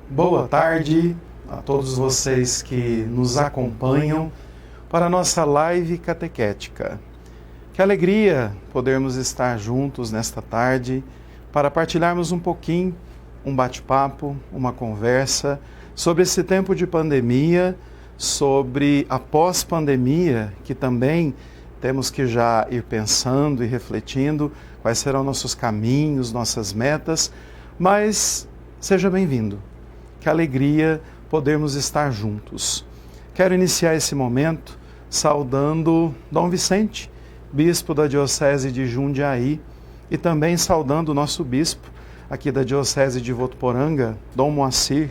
Boa tarde a todos vocês que nos acompanham para a nossa live catequética. Que alegria podermos estar juntos nesta tarde para partilharmos um pouquinho, um bate-papo, uma conversa sobre esse tempo de pandemia, sobre a pós-pandemia, que também temos que já ir pensando e refletindo quais serão nossos caminhos, nossas metas, mas seja bem-vindo. Que alegria podermos estar juntos. Quero iniciar esse momento saudando Dom Vicente, bispo da Diocese de Jundiaí, e também saudando o nosso bispo aqui da Diocese de Votuporanga, Dom Moacir.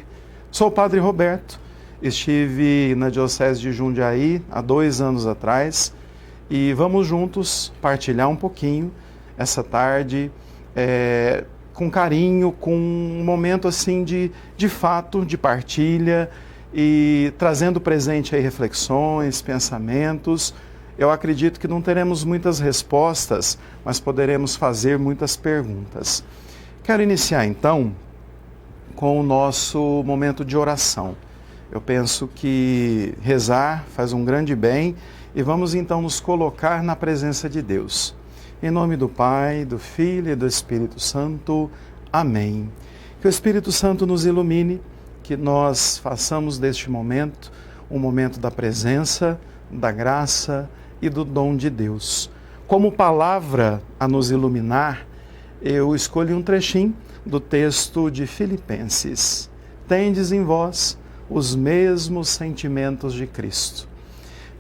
Sou o Padre Roberto, estive na Diocese de Jundiaí há 2 anos atrás e vamos juntos partilhar um pouquinho essa tarde, com carinho, com um momento assim de fato, de partilha e trazendo presente aí reflexões, pensamentos. Eu acredito que não teremos muitas respostas, mas poderemos fazer muitas perguntas. Quero iniciar então com o nosso momento de oração. Eu penso que rezar faz um grande bem e vamos então nos colocar na presença de Deus. Em nome do Pai, do Filho e do Espírito Santo. Amém. Que o Espírito Santo nos ilumine, que nós façamos deste momento um momento da presença, da graça e do dom de Deus. Como palavra a nos iluminar, eu escolhi um trechinho do texto de Filipenses. Tendes em vós os mesmos sentimentos de Cristo.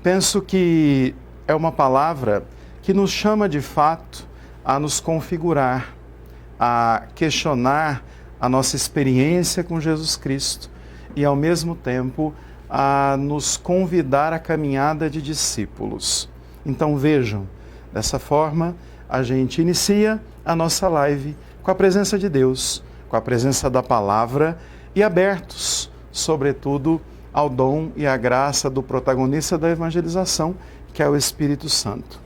Penso que é uma palavra que nos chama de fato a nos configurar, a questionar a nossa experiência com Jesus Cristo e, ao mesmo tempo, a nos convidar à caminhada de discípulos. Então vejam, dessa forma a gente inicia a nossa live com a presença de Deus, com a presença da palavra e abertos, sobretudo, ao dom e à graça do protagonista da evangelização, que é o Espírito Santo.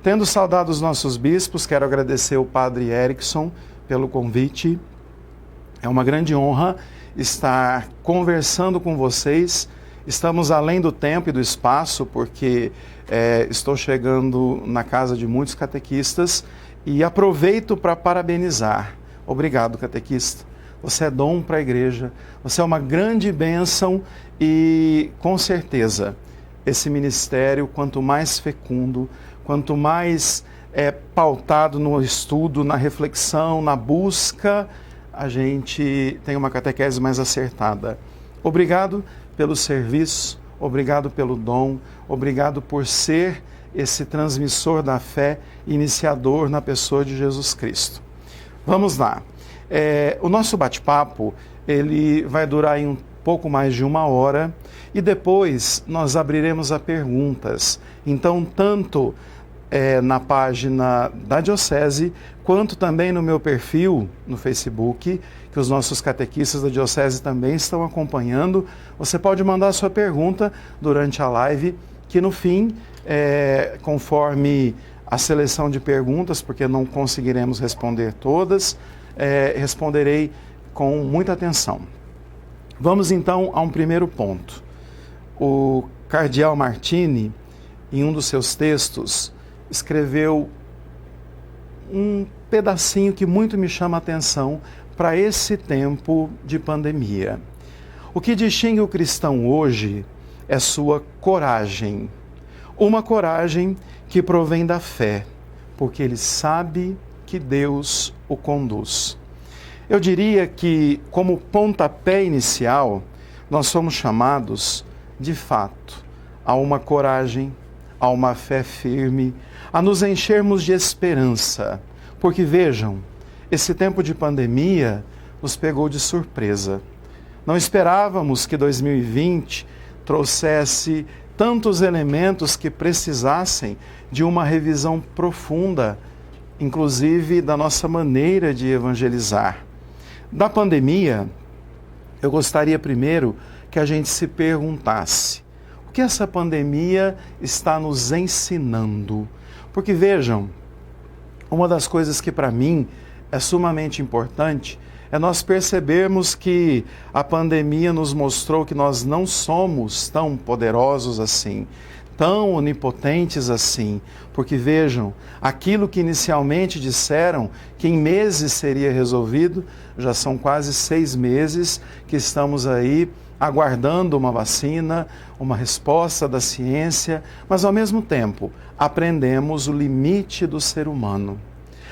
Tendo saudado os nossos bispos, quero agradecer ao Padre Erickson pelo convite. É uma grande honra estar conversando com vocês. Estamos além do tempo e do espaço, porque estou chegando na casa de muitos catequistas e aproveito para parabenizar. Obrigado, catequista. Você é dom para a igreja, você é uma grande bênção e, com certeza, esse ministério, quanto mais fecundo, quanto mais pautado no estudo, na reflexão, na busca, a gente tem uma catequese mais acertada. Obrigado pelo serviço, obrigado pelo dom, obrigado por ser esse transmissor da fé, iniciador na pessoa de Jesus Cristo. Vamos lá. O nosso bate-papo, ele vai durar aí um pouco mais de 1 hora e depois nós abriremos a perguntas. Então, tanto na página da Diocese, quanto também no meu perfil no Facebook, que os nossos catequistas da Diocese também estão acompanhando. Você pode mandar a sua pergunta durante a live, que no fim, conforme a seleção de perguntas, porque não conseguiremos responder todas, responderei com muita atenção. Vamos então a um primeiro ponto. O cardeal Martini, em um dos seus textos, escreveu um pedacinho que muito me chama a atenção para esse tempo de pandemia. O que distingue o cristão hoje é sua coragem. Uma coragem que provém da fé, porque ele sabe que Deus o conduz. Eu diria que, como pontapé inicial, nós somos chamados, de fato, a uma coragem, a uma fé firme, a nos enchermos de esperança. Porque vejam, esse tempo de pandemia nos pegou de surpresa. Não esperávamos que 2020 trouxesse tantos elementos que precisassem de uma revisão profunda, inclusive da nossa maneira de evangelizar. Da pandemia, eu gostaria primeiro que a gente se perguntasse: o que essa pandemia está nos ensinando? Porque vejam, uma das coisas que para mim é sumamente importante é nós percebermos que a pandemia nos mostrou que nós não somos tão poderosos assim, tão onipotentes assim, porque vejam, aquilo que inicialmente disseram que em meses seria resolvido, já são quase 6 meses que estamos aí aguardando uma vacina, uma resposta da ciência, mas ao mesmo tempo aprendemos o limite do ser humano.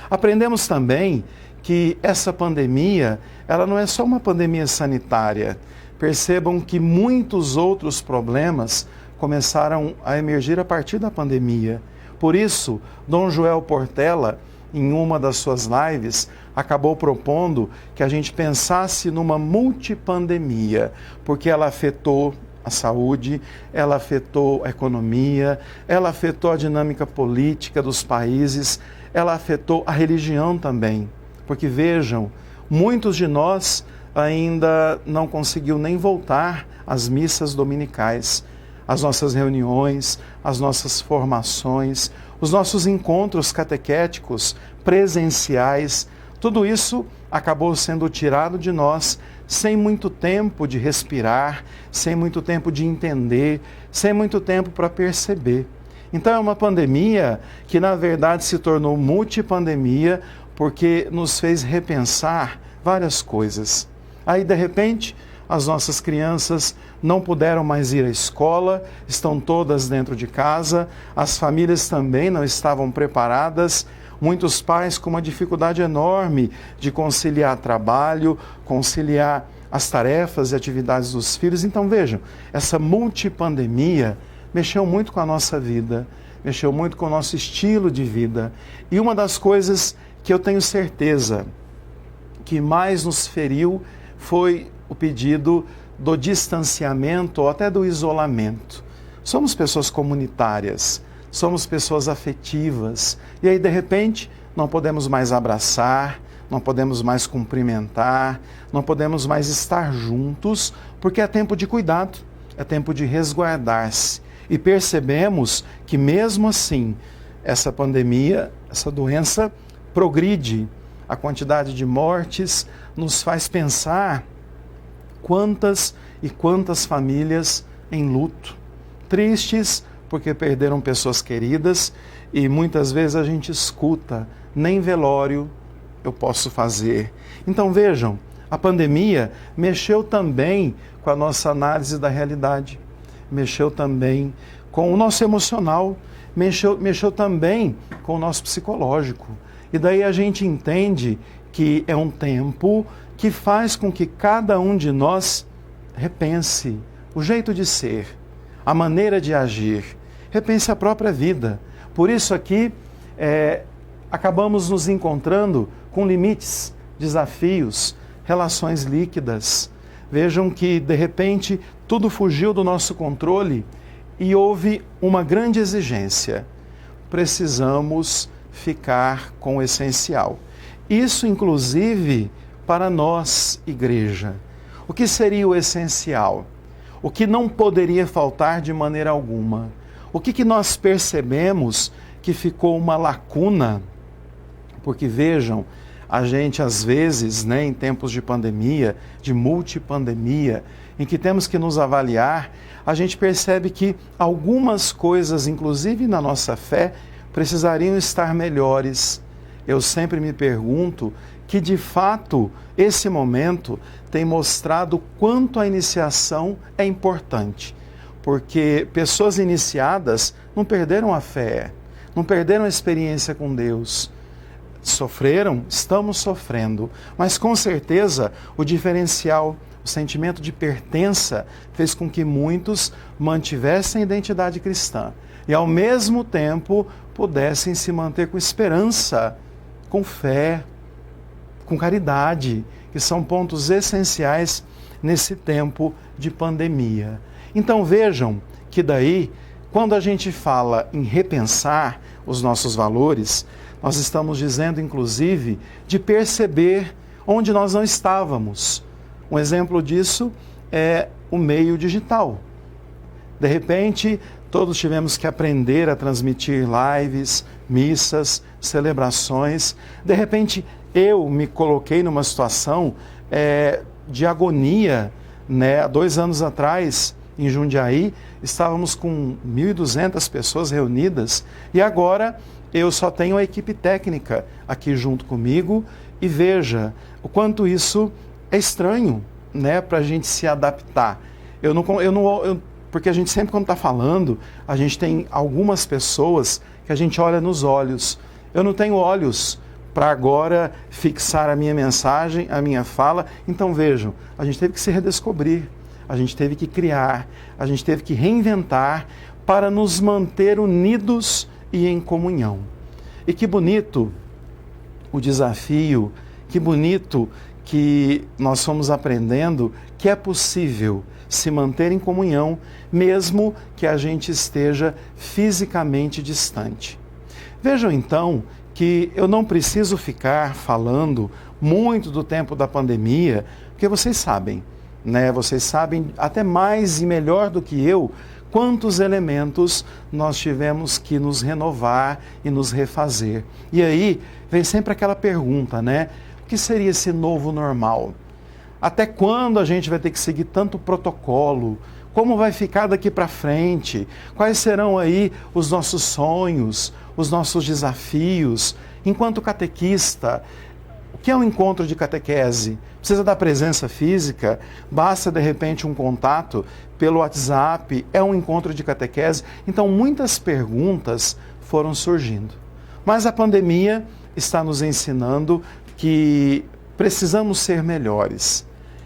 Aprendemos também que essa pandemia, ela não é só uma pandemia sanitária. Percebam que muitos outros problemas começaram a emergir a partir da pandemia. Por isso, Dom Joel Portela, em uma das suas lives, acabou propondo que a gente pensasse numa multipandemia, porque ela afetou a saúde, ela afetou a economia, ela afetou a dinâmica política dos países, ela afetou a religião também. Porque vejam, muitos de nós ainda não conseguiu nem voltar às missas dominicais, às nossas reuniões, às nossas formações, os nossos encontros catequéticos presenciais, tudo isso acabou sendo tirado de nós sem muito tempo de respirar, sem muito tempo de entender, sem muito tempo para perceber. Então é uma pandemia que na verdade se tornou multipandemia porque nos fez repensar várias coisas. Aí de repente as nossas crianças não puderam mais ir à escola, estão todas dentro de casa, as famílias também não estavam preparadas, muitos pais com uma dificuldade enorme de conciliar trabalho, conciliar as tarefas e atividades dos filhos. Então vejam, essa multipandemia mexeu muito com a nossa vida, mexeu muito com o nosso estilo de vida. E uma das coisas que eu tenho certeza que mais nos feriu foi o pedido do distanciamento ou até do isolamento. Somos pessoas comunitárias, somos pessoas afetivas, e aí de repente não podemos mais abraçar, não podemos mais cumprimentar, não podemos mais estar juntos, porque é tempo de cuidado, é tempo de resguardar-se. E percebemos que mesmo assim, essa pandemia, essa doença progride. A quantidade de mortes nos faz pensar quantas e quantas famílias em luto, tristes porque perderam pessoas queridas, e muitas vezes a gente escuta, nem velório eu posso fazer. Então vejam, a pandemia mexeu também com a nossa análise da realidade, mexeu também com o nosso emocional, mexeu também com o nosso psicológico. E daí a gente entende que é um tempo que faz com que cada um de nós repense o jeito de ser, a maneira de agir, repense a própria vida. Por isso aqui acabamos nos encontrando com limites, desafios, relações líquidas. Vejam que de repente tudo fugiu do nosso controle e houve uma grande exigência. Precisamos ficar com o essencial. Isso inclusive para nós, igreja. O que seria o essencial? O que não poderia faltar de maneira alguma? O que nós percebemos que ficou uma lacuna? Porque vejam, a gente às vezes, em tempos de pandemia, de multipandemia, em que temos que nos avaliar, a gente percebe que algumas coisas, inclusive na nossa fé, precisariam estar melhores. Eu sempre me pergunto que, de fato, esse momento tem mostrado quanto a iniciação é importante. Porque pessoas iniciadas não perderam a fé, não perderam a experiência com Deus. Sofreram, estamos sofrendo, mas com certeza o diferencial, o sentimento de pertença fez com que muitos mantivessem a identidade cristã e ao mesmo tempo pudessem se manter com esperança, com fé, com caridade, que são pontos essenciais nesse tempo de pandemia. Então vejam que daí, quando a gente fala em repensar os nossos valores, nós estamos dizendo, inclusive, de perceber onde nós não estávamos. Um exemplo disso é o meio digital. De repente, todos tivemos que aprender a transmitir lives, missas, celebrações. De repente, eu me coloquei numa situação de agonia, né? Há 2 anos atrás, em Jundiaí, estávamos com 1.200 pessoas reunidas e agora eu só tenho a equipe técnica aqui junto comigo e veja o quanto isso é estranho, né, para a gente se adaptar. Porque a gente sempre, quando está falando, a gente tem algumas pessoas que a gente olha nos olhos. Eu não tenho olhos para agora fixar a minha mensagem, a minha fala. Então vejam, a gente teve que se redescobrir, a gente teve que criar, a gente teve que reinventar para nos manter unidos e em comunhão. E que bonito o desafio, que bonito que nós fomos aprendendo que é possível se manter em comunhão, mesmo que a gente esteja fisicamente distante. Vejam então que eu não preciso ficar falando muito do tempo da pandemia, porque vocês sabem, né? Vocês sabem até mais e melhor do que eu quantos elementos nós tivemos que nos renovar e nos refazer. E aí vem sempre aquela pergunta, né? O que seria esse novo normal? Até quando a gente vai ter que seguir tanto protocolo? Como vai ficar daqui para frente? Quais serão aí os nossos sonhos, os nossos desafios? Enquanto catequista, o que é um encontro de catequese? Precisa da presença física? Basta, de repente, um contato pelo WhatsApp? É um encontro de catequese? Então, muitas perguntas foram surgindo. Mas a pandemia está nos ensinando que precisamos ser melhores,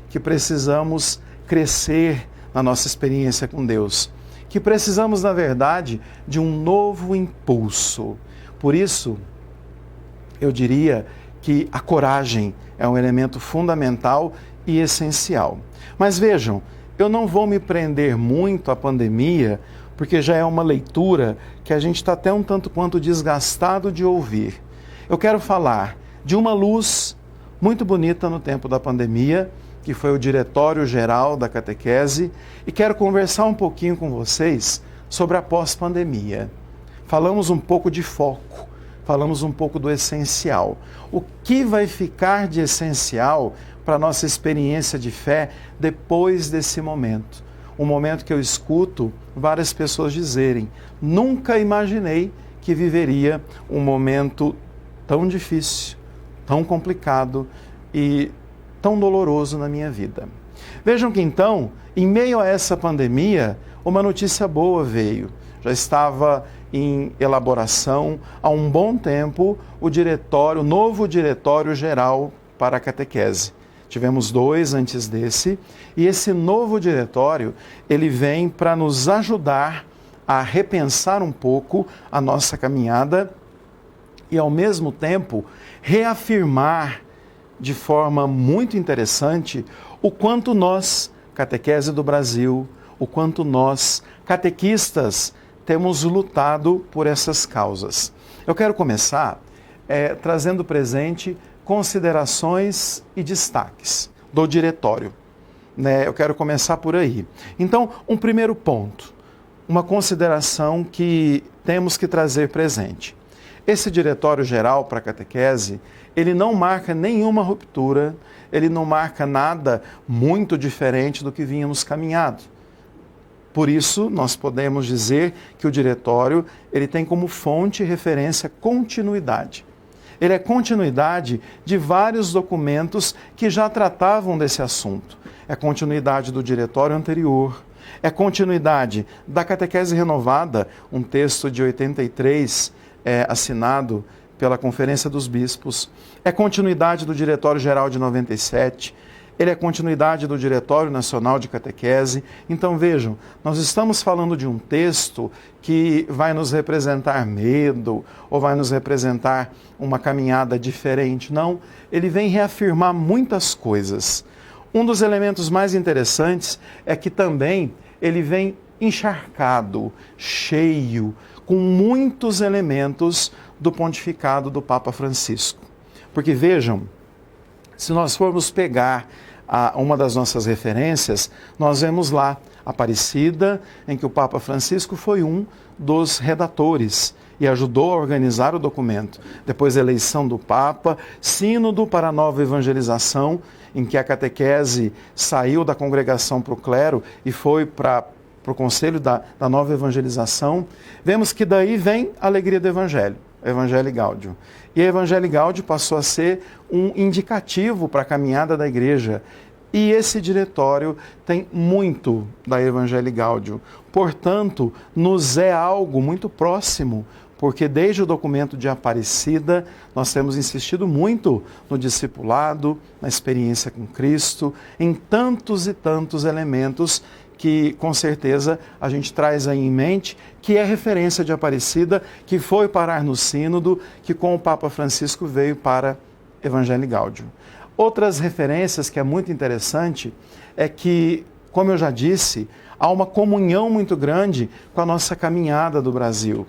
que precisamos crescer na nossa experiência com Deus, que precisamos, na verdade, de um novo impulso. Por isso, eu diria que a coragem é um elemento fundamental e essencial. Mas vejam, eu não vou me prender muito à pandemia, porque já é uma leitura que a gente está até um tanto quanto desgastado de ouvir. Eu quero falar de uma luz muito bonita no tempo da pandemia, que foi o Diretório Geral da Catequese, e quero conversar um pouquinho com vocês sobre a pós-pandemia. Falamos um pouco de foco, falamos um pouco do essencial. O que vai ficar de essencial para a nossa experiência de fé depois desse momento? Um momento que eu escuto várias pessoas dizerem: nunca imaginei que viveria um momento tão difícil, tão complicado e tão doloroso na minha vida. Vejam que então, em meio a essa pandemia, uma notícia boa veio. Já estava em elaboração há um bom tempo o novo Diretório Geral para a Catequese. Tivemos 2 antes desse, e esse novo diretório, ele vem para nos ajudar a repensar um pouco a nossa caminhada e, ao mesmo tempo, reafirmar de forma muito interessante o quanto nós, Catequese do Brasil, o quanto nós, catequistas, temos lutado por essas causas. Eu quero começar trazendo presente considerações e destaques do diretório. Eu quero começar por aí. Então, um primeiro ponto, uma consideração que temos que trazer presente. Esse Diretório Geral para a Catequese, ele não marca nenhuma ruptura, ele não marca nada muito diferente do que vínhamos caminhado. Por isso, nós podemos dizer que o diretório ele tem como fonte e referência continuidade. Ele é continuidade de vários documentos que já tratavam desse assunto. É continuidade do diretório anterior, é continuidade da Catequese Renovada, um texto de 83, assinado pela Conferência dos Bispos, é continuidade do Diretório Geral de 97, ele é continuidade do Diretório Nacional de Catequese. Então vejam, nós estamos falando de um texto que vai nos representar medo ou vai nos representar uma caminhada diferente. Não, ele vem reafirmar muitas coisas. Um dos elementos mais interessantes é que também ele vem encharcado, cheio, com muitos elementos do pontificado do Papa Francisco. Porque vejam, se nós formos pegar uma das nossas referências, nós vemos lá Aparecida, em que o Papa Francisco foi um dos redatores. e ajudou a organizar o documento. Depois a eleição do Papa, sínodo para a nova evangelização, em que a catequese saiu da congregação para o clero e foi para o conselho da nova evangelização. Vemos que daí vem a alegria do Evangelho, Evangelii Gaudium. E a Evangelii Gaudium passou a ser um indicativo para a caminhada da igreja. E esse diretório tem muito da Evangelii Gaudium. Portanto, nos é algo muito próximo, porque desde o documento de Aparecida, nós temos insistido muito no discipulado, na experiência com Cristo, em tantos e tantos elementos que, com certeza, a gente traz aí em mente, que é referência de Aparecida, que foi parar no sínodo, que com o Papa Francisco veio para Evangelii Gaudium. Outras referências que é muito interessante é que, como eu já disse, há uma comunhão muito grande com a nossa caminhada do Brasil.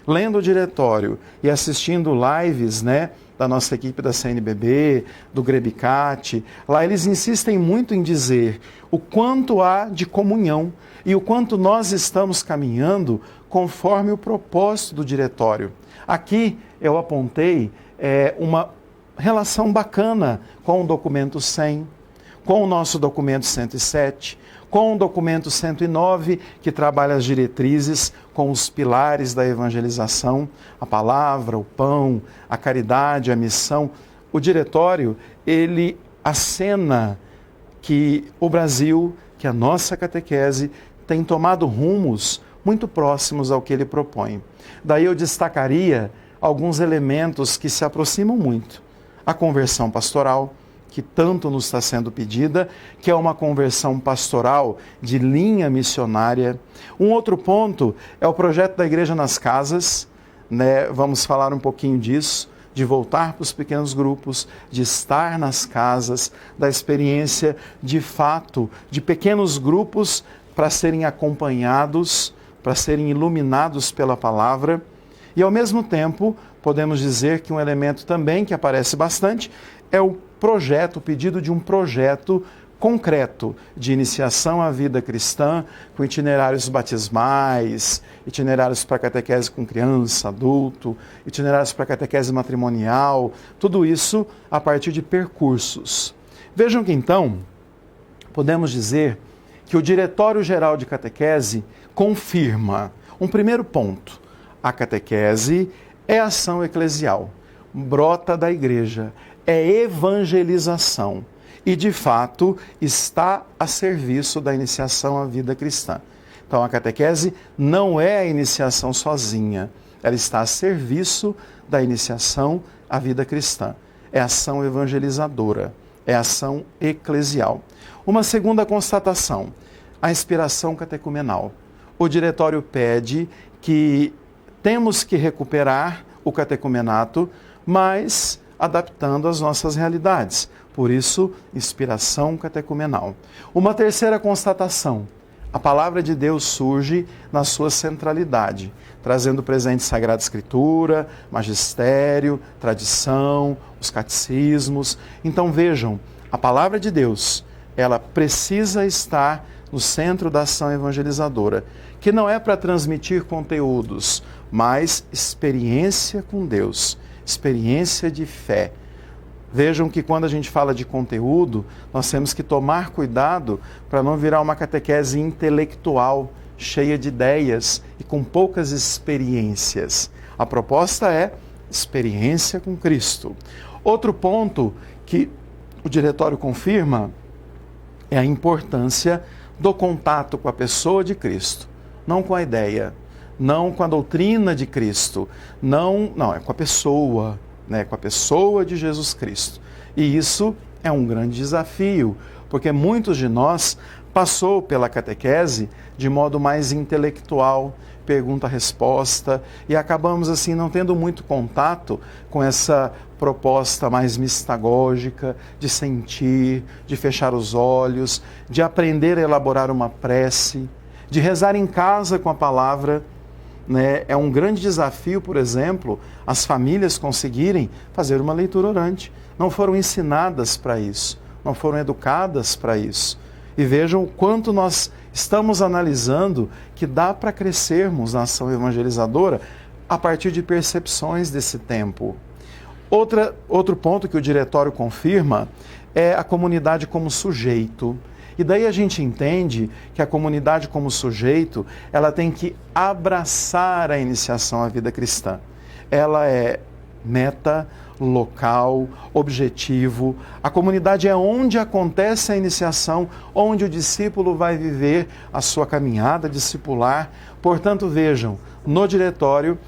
Lendo o diretório e assistindo lives, da nossa equipe da CNBB, do Grebicat, lá eles insistem muito em dizer o quanto há de comunhão e o quanto nós estamos caminhando conforme o propósito do diretório. Aqui eu apontei uma relação bacana com o documento 100, com o nosso documento 107, com o documento 109, que trabalha as diretrizes com os pilares da evangelização, a palavra, o pão, a caridade, a missão. O diretório, ele acena que o Brasil, que a nossa catequese, tem tomado rumos muito próximos ao que ele propõe. Daí eu destacaria alguns elementos que se aproximam muito. A conversão pastoral, que tanto nos está sendo pedida, que é uma conversão pastoral de linha missionária. Um outro ponto é o projeto da Igreja nas Casas, vamos falar um pouquinho disso, de voltar para os pequenos grupos, de estar nas casas, da experiência de fato de pequenos grupos para serem acompanhados, para serem iluminados pela palavra. E ao mesmo tempo, podemos dizer que um elemento também que aparece bastante é o pedido de um projeto concreto de iniciação à vida cristã, com itinerários batismais, itinerários para catequese com criança, adulto, itinerários para catequese matrimonial, tudo isso a partir de percursos. Vejam que então, podemos dizer que o Diretório Geral de Catequese confirma um primeiro ponto: a catequese é ação eclesial, brota da igreja, é evangelização e, de fato, está a serviço da iniciação à vida cristã. Então, a catequese não é a iniciação sozinha, ela está a serviço da iniciação à vida cristã. É ação evangelizadora, é ação eclesial. Uma segunda constatação, a inspiração catecumenal. O diretório pede que temos que recuperar o catecumenato, mas adaptando às nossas realidades. Por isso, inspiração catecumenal. Uma terceira constatação: a palavra de Deus surge na sua centralidade, trazendo presente Sagrada Escritura, magistério, tradição, os catecismos. Então vejam, a palavra de Deus, ela precisa estar no centro da ação evangelizadora, que não é para transmitir conteúdos, mas experiência com Deus, experiência de fé. Vejam que quando a gente fala de conteúdo, nós temos que tomar cuidado para não virar uma catequese intelectual, cheia de ideias e com poucas experiências. A proposta é experiência com Cristo. Outro ponto que o diretório confirma é a importância do contato com a pessoa de Cristo, não com a ideia, não com a doutrina de Cristo, não, é com a pessoa, com a pessoa de Jesus Cristo. E isso é um grande desafio, porque muitos de nós passou pela catequese de modo mais intelectual, pergunta-resposta, e acabamos assim não tendo muito contato com essa proposta mais mistagógica, de sentir, de fechar os olhos, de aprender a elaborar uma prece, de rezar em casa com a palavra. É um grande desafio, por exemplo, as famílias conseguirem fazer uma leitura orante. Não foram ensinadas para isso, não foram educadas para isso. E vejam o quanto nós estamos analisando que dá para crescermos na ação evangelizadora a partir de percepções desse tempo. Outro ponto que o diretório confirma é a comunidade como sujeito. E daí a gente entende que a comunidade como sujeito, ela tem que abraçar a iniciação à vida cristã. Ela é meta, local, objetivo. A comunidade é onde acontece a iniciação, onde o discípulo vai viver a sua caminhada discipular. Portanto, vejam, no diretório,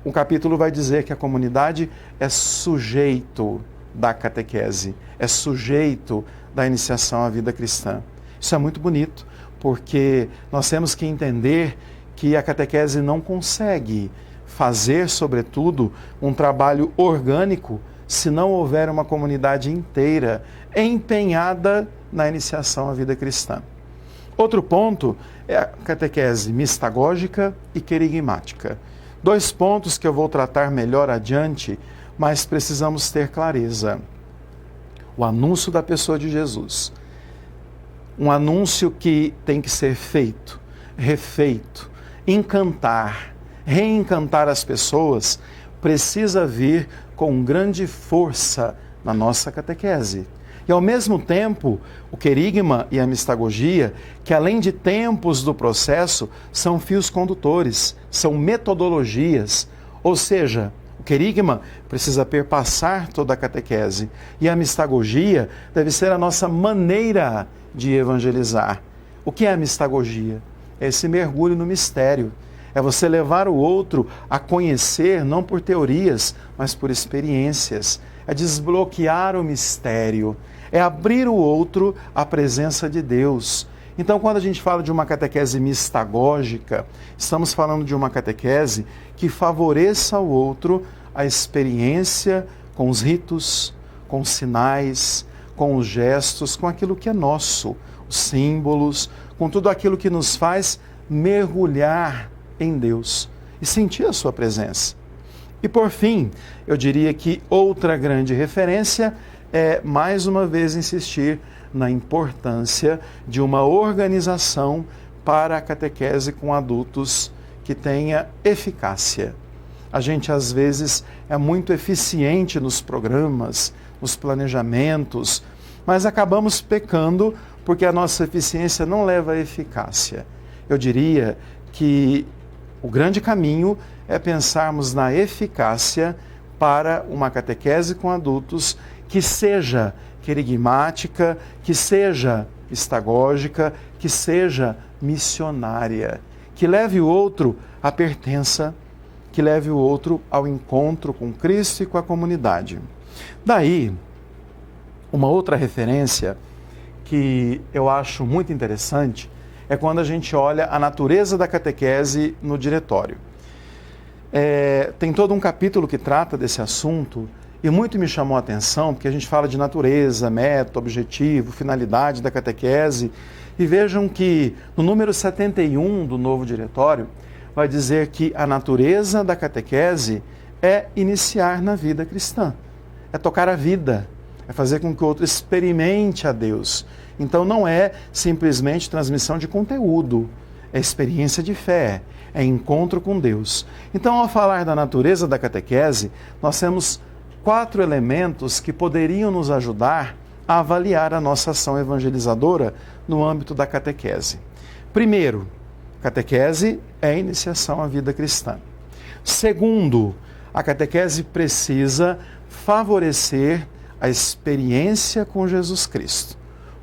o capítulo vai dizer que a comunidade é sujeito da catequese, é sujeito da iniciação à vida cristã. Isso é muito bonito, porque nós temos que entender que a catequese não consegue fazer, sobretudo, um trabalho orgânico se não houver uma comunidade inteira empenhada na iniciação à vida cristã. Outro ponto é a catequese mistagógica e querigmática. 2 pontos que eu vou tratar melhor adiante, mas precisamos ter clareza. O anúncio da pessoa de Jesus. Um anúncio que tem que ser feito, refeito, encantar, reencantar as pessoas, precisa vir com grande força na nossa catequese. E ao mesmo tempo, o querigma e a mistagogia, que além de tempos do processo, são fios condutores, são metodologias, ou seja, o querigma precisa perpassar toda a catequese e a mistagogia deve ser a nossa maneira de evangelizar. O que é a mistagogia? É esse mergulho no mistério. É você levar o outro a conhecer, não por teorias, mas por experiências. É desbloquear o mistério. É abrir o outro à presença de Deus. Então, quando a gente fala de uma catequese mistagógica, estamos falando de uma catequese que favoreça ao outro a experiência com os ritos, com os sinais, com os gestos, com aquilo que é nosso, os símbolos, com tudo aquilo que nos faz mergulhar em Deus e sentir a sua presença. E por fim, eu diria que outra grande referência é, mais uma vez, insistir na importância de uma organização para a catequese com adultos que tenha eficácia. A gente, às vezes, é muito eficiente nos programas, nos planejamentos, mas acabamos pecando porque a nossa eficiência não leva à eficácia. Eu diria que o grande caminho é pensarmos na eficácia para uma catequese com adultos que seja querigmática, que seja mistagógica, que seja missionária, que leve o outro à pertença, que leve o outro ao encontro com Cristo e com a comunidade. Daí, uma outra referência que eu acho muito interessante é quando a gente olha a natureza da catequese no diretório. Tem todo um capítulo que trata desse assunto e muito me chamou a atenção, porque a gente fala de natureza, método, objetivo, finalidade da catequese, e vejam que no número 71 do novo diretório vai dizer que a natureza da catequese é iniciar na vida cristã, é tocar a vida, é fazer com que o outro experimente a Deus. Então não é simplesmente transmissão de conteúdo, é experiência de fé, é encontro com Deus. Então, ao falar da natureza da catequese, nós temos 4 elementos que poderiam nos ajudar a avaliar a nossa ação evangelizadora no âmbito da catequese. Primeiro, catequese é iniciação à vida cristã. Segundo, a catequese precisa favorecer a experiência com Jesus Cristo,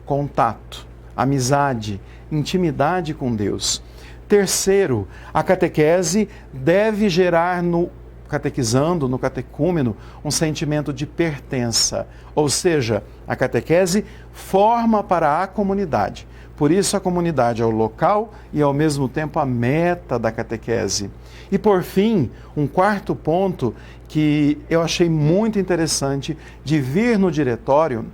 contato, amizade, intimidade com Deus. Terceiro, a catequese deve gerar no catequizando, no catecúmeno, um sentimento de pertença, ou seja, a catequese forma para a comunidade. Por isso a comunidade é o local e ao mesmo tempo a meta da catequese. E por fim, um 4º ponto que eu achei muito interessante de vir no diretório,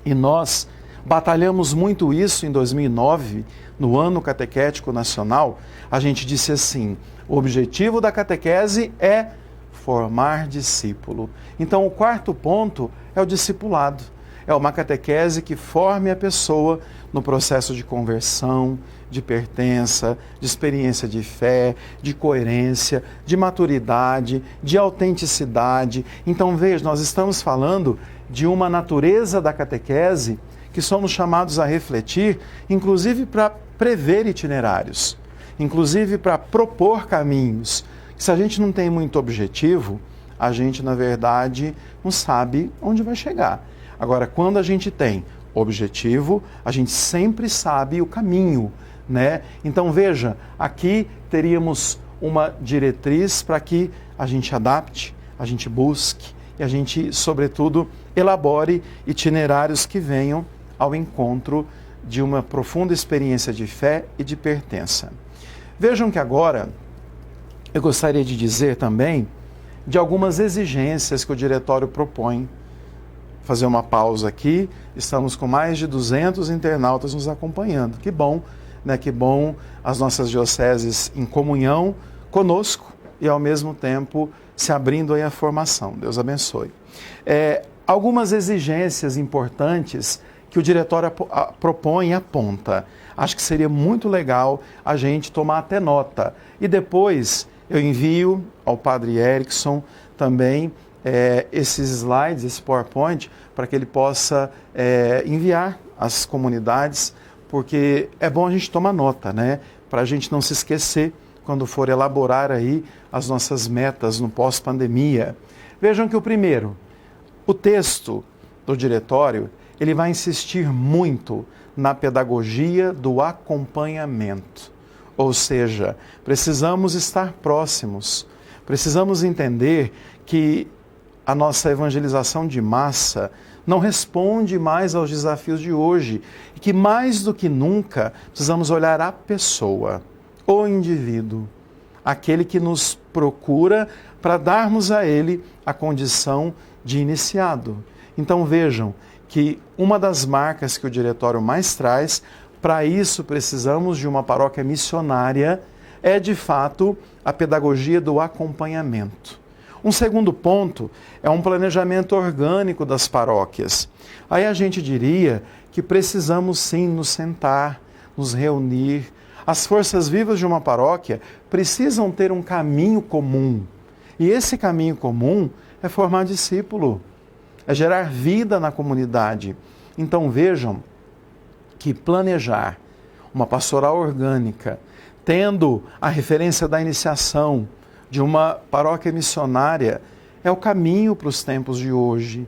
e nós batalhamos muito isso em 2009, no Ano Catequético Nacional, a gente disse assim: o objetivo da catequese é formar discípulo. Então, o 4º ponto é o discipulado. é uma catequese que forme a pessoa no processo de conversão, de pertença, de experiência de fé, de coerência, de maturidade, de autenticidade. Então veja, nós estamos falando de uma natureza da catequese que somos chamados a refletir, inclusive para prever itinerários, inclusive para propor caminhos. Se a gente não tem muito objetivo, a gente, na verdade, não sabe onde vai chegar. Agora, quando a gente tem objetivo, a gente sempre sabe o caminho, né? Então, veja, aqui teríamos uma diretriz para que a gente adapte, a gente busque e a gente, sobretudo, elabore itinerários que venham ao encontro de uma profunda experiência de fé e de pertença. Vejam que agora eu gostaria de dizer também de algumas exigências que o diretório propõe. Fazer uma pausa aqui, estamos com mais de 200 internautas nos acompanhando. Que bom, né? Que bom as nossas dioceses em comunhão conosco e ao mesmo tempo se abrindo aí à formação. Deus abençoe. Algumas exigências importantes que o diretório propõe e aponta. Acho que seria muito legal a gente tomar até nota. E depois eu envio ao Padre Erickson também esses slides, esse PowerPoint, para que ele possa enviar às comunidades, porque é bom a gente tomar nota, né? Para a gente não se esquecer quando for elaborar aí as nossas metas no pós-pandemia. Vejam que o texto do diretório, ele vai insistir muito na pedagogia do acompanhamento. Ou seja, precisamos estar próximos, precisamos entender que a nossa evangelização de massa não responde mais aos desafios de hoje e que mais do que nunca precisamos olhar a pessoa, o indivíduo, aquele que nos procura para darmos a ele a condição de iniciado. Então vejam que uma das marcas que o diretório mais traz, para isso precisamos de uma paróquia missionária, é de fato a pedagogia do acompanhamento. Um segundo ponto é um planejamento orgânico das paróquias. Aí a gente diria que precisamos sim nos sentar, nos reunir. As forças vivas de uma paróquia precisam ter um caminho comum. E esse caminho comum é formar discípulo, é gerar vida na comunidade. Então vejam que planejar uma pastoral orgânica, tendo a referência da iniciação de uma paróquia missionária, é o caminho para os tempos de hoje.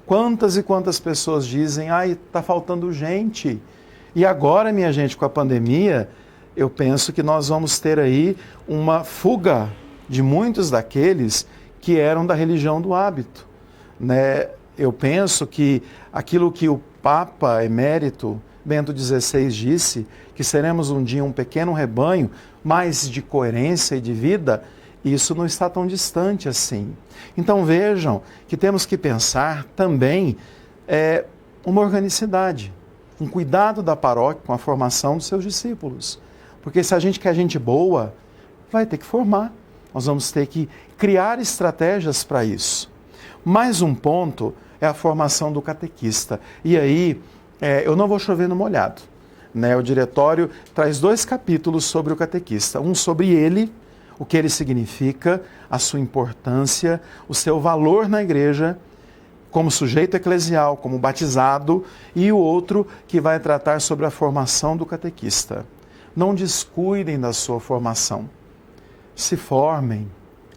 Quantas e quantas pessoas dizem, está faltando gente. E agora, minha gente, com a pandemia, eu penso que nós vamos ter aí uma fuga de muitos daqueles que eram da religião do hábito, né? Eu penso que aquilo que o Papa Emérito Bento XVI disse, que seremos um dia um pequeno rebanho, mas de coerência e de vida, isso não está tão distante assim. Então vejam que temos que pensar também uma organicidade, um cuidado da paróquia com a formação dos seus discípulos. Porque se a gente quer gente boa, vai ter que formar. Nós vamos ter que criar estratégias para isso. Mais um ponto é a formação do catequista. E aí, eu não vou chover no molhado, né? O diretório traz 2 capítulos sobre o catequista. Um sobre ele, o que ele significa, a sua importância, o seu valor na igreja, como sujeito eclesial, como batizado, e o outro que vai tratar sobre a formação do catequista. Não descuidem da sua formação. Se formem,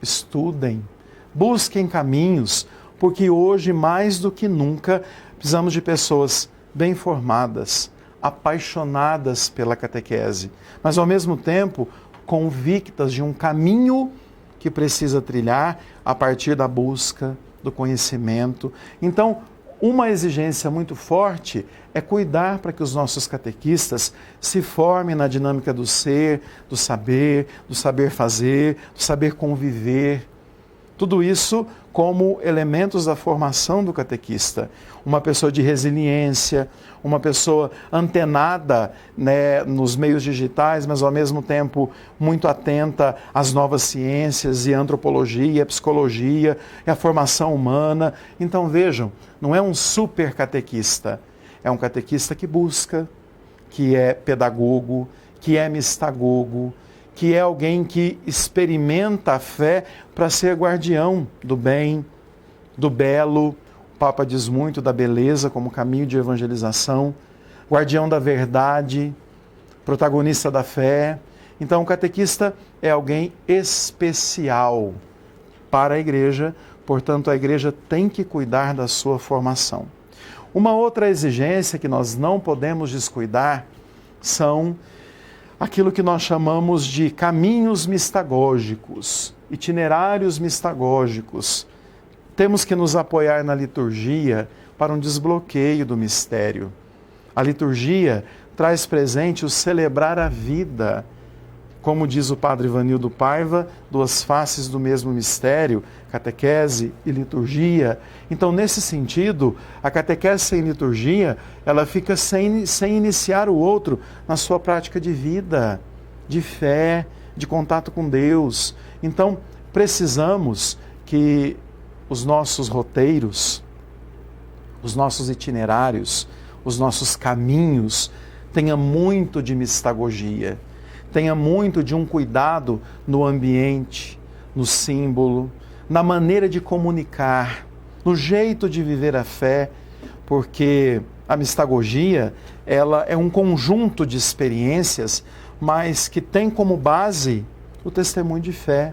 estudem, busquem caminhos, porque hoje, mais do que nunca, precisamos de pessoas bem formadas, apaixonadas pela catequese, mas ao mesmo tempo convictas de um caminho que precisa trilhar a partir da busca, do conhecimento. Então, uma exigência muito forte é cuidar para que os nossos catequistas se formem na dinâmica do ser, do saber fazer, do saber conviver. Tudo isso como elementos da formação do catequista. Uma pessoa de resiliência, uma pessoa antenada, né, nos meios digitais, mas ao mesmo tempo muito atenta às novas ciências e antropologia, psicologia e a formação humana. Então vejam, não é um super catequista, é um catequista que busca, que é pedagogo, que é mistagogo, que é alguém que experimenta a fé para ser guardião do bem, do belo. O Papa diz muito da beleza como caminho de evangelização, guardião da verdade, protagonista da fé. Então, o catequista é alguém especial para a igreja, portanto, a igreja tem que cuidar da sua formação. Uma outra exigência que nós não podemos descuidar são aquilo que nós chamamos de caminhos mistagógicos, itinerários mistagógicos. Temos que nos apoiar na liturgia para um desbloqueio do mistério. A liturgia traz presente o celebrar a vida. Como diz o padre Ivanildo Paiva, duas faces do mesmo mistério, catequese e liturgia. Então, nesse sentido, a catequese sem liturgia, ela fica sem iniciar o outro na sua prática de vida, de fé, de contato com Deus. Então, precisamos que os nossos roteiros, os nossos itinerários, os nossos caminhos tenham muito de mistagogia, tenha muito de um cuidado no ambiente, no símbolo, na maneira de comunicar, no jeito de viver a fé, porque a mistagogia, ela é um conjunto de experiências, mas que tem como base o testemunho de fé,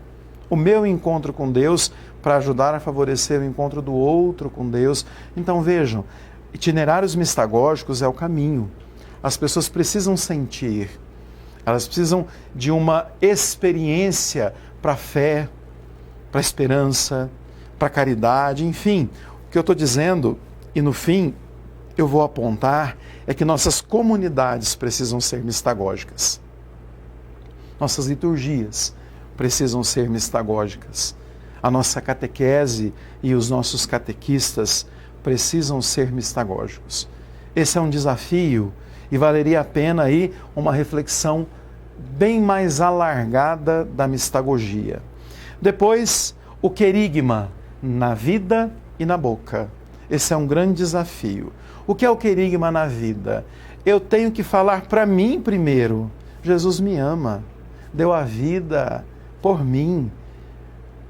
o meu encontro com Deus para ajudar a favorecer o encontro do outro com Deus. Então vejam, itinerários mistagógicos é o caminho. As pessoas precisam sentir, elas precisam de uma experiência para a fé, para a esperança, para a caridade, enfim. O que eu estou dizendo, e no fim eu vou apontar, é que nossas comunidades precisam ser mistagógicas. Nossas liturgias precisam ser mistagógicas. A nossa catequese e os nossos catequistas precisam ser mistagógicos. Esse é um desafio e valeria a pena aí uma reflexão bem mais alargada da mistagogia. Depois, o querigma na vida e na boca. Esse é um grande desafio. O que é o querigma na vida? Eu tenho que falar para mim primeiro. Jesus me ama, deu a vida por mim.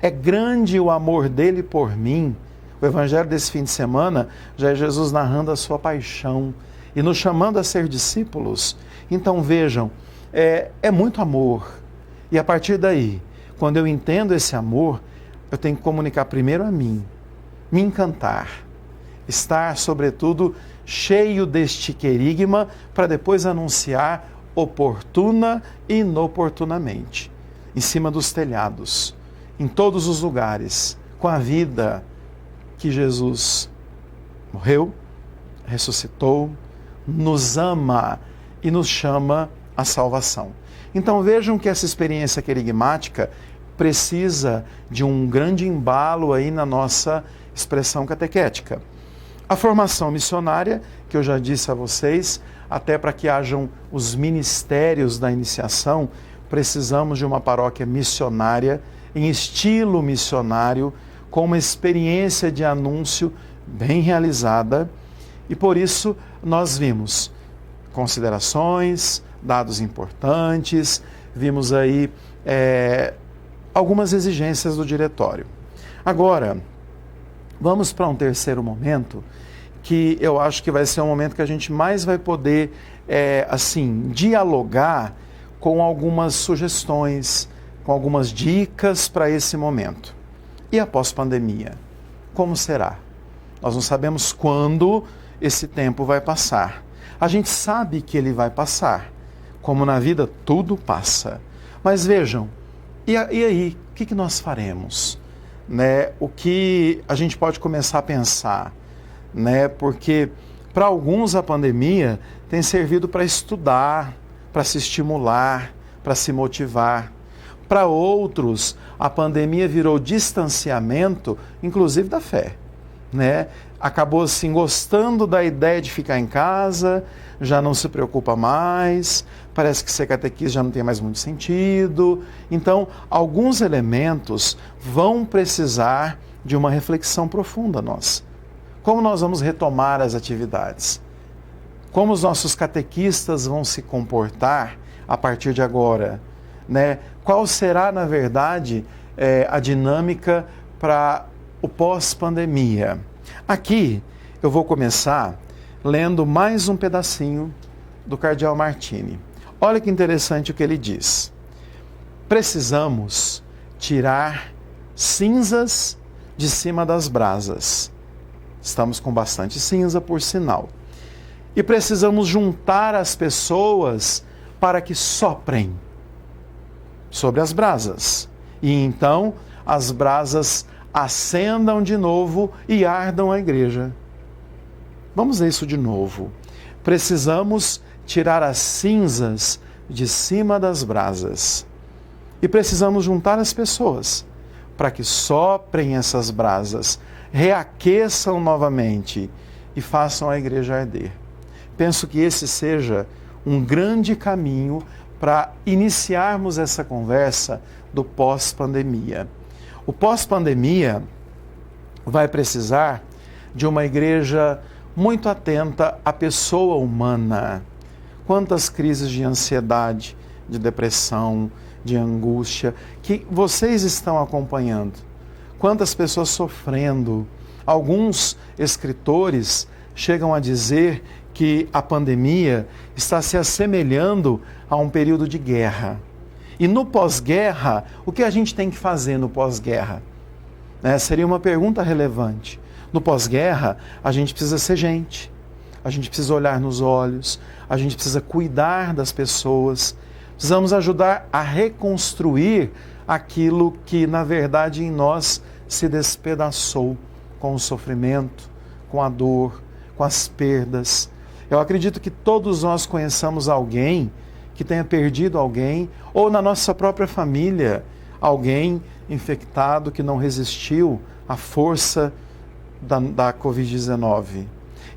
É grande o amor dele por mim. O evangelho desse fim de semana já é Jesus narrando a sua paixão e nos chamando a ser discípulos. Então vejam, é muito amor. E a partir daí, quando eu entendo esse amor, eu tenho que comunicar primeiro a mim, me encantar, estar, sobretudo, cheio deste querigma para depois anunciar oportuna e inoportunamente, em cima dos telhados, em todos os lugares, com a vida que Jesus morreu, ressuscitou, nos ama e nos chama à salvação. Então vejam que essa experiência querigmática precisa de um grande embalo aí na nossa expressão catequética. A formação missionária, que eu já disse a vocês, até para que hajam os ministérios da iniciação, precisamos de uma paróquia missionária, em estilo missionário, com uma experiência de anúncio bem realizada. E por isso nós vimos considerações, dados importantes, vimos aí algumas exigências do diretório. Agora, vamos para um terceiro momento, que eu acho que vai ser um momento que a gente mais vai poder, dialogar com algumas sugestões, com algumas dicas para esse momento. E após pandemia, como será? Nós não sabemos quando esse tempo vai passar. A gente sabe que ele vai passar. Como na vida, tudo passa. Mas vejam, e aí, o que nós faremos? O que a gente pode começar a pensar? Porque para alguns a pandemia tem servido para estudar, para se estimular, para se motivar. Para outros, a pandemia virou distanciamento, inclusive da fé, né? Acabou assim gostando da ideia de ficar em casa, já não se preocupa mais, parece que ser catequista já não tem mais muito sentido. Então, alguns elementos vão precisar de uma reflexão profunda nossa. Como nós vamos retomar as atividades? Como os nossos catequistas vão se comportar a partir de agora, né? Qual será, na verdade, a dinâmica para o pós-pandemia? Aqui eu vou começar lendo mais um pedacinho do Cardeal Martini. Olha que interessante o que ele diz. Precisamos tirar cinzas de cima das brasas. Estamos com bastante cinza, por sinal. E precisamos juntar as pessoas para que soprem sobre as brasas. E então as brasas acendam de novo e ardam a igreja. Vamos ler isso de novo. Precisamos tirar as cinzas de cima das brasas. E precisamos juntar as pessoas para que soprem essas brasas, reaqueçam novamente e façam a igreja arder. Penso que esse seja um grande caminho para iniciarmos essa conversa do pós-pandemia. O pós-pandemia vai precisar de uma igreja muito atenta à pessoa humana. Quantas crises de ansiedade, de depressão, de angústia, que vocês estão acompanhando. Quantas pessoas sofrendo. Alguns escritores chegam a dizer que a pandemia está se assemelhando a um período de guerra. E no pós-guerra, o que a gente tem que fazer no pós-guerra? Seria uma pergunta relevante. No pós-guerra, a gente precisa ser gente, a gente precisa olhar nos olhos, a gente precisa cuidar das pessoas, precisamos ajudar a reconstruir aquilo que, na verdade, em nós se despedaçou com o sofrimento, com a dor, com as perdas. Eu acredito que todos nós conheçamos alguém que tenha perdido alguém, ou na nossa própria família, alguém infectado que não resistiu à força da Covid-19.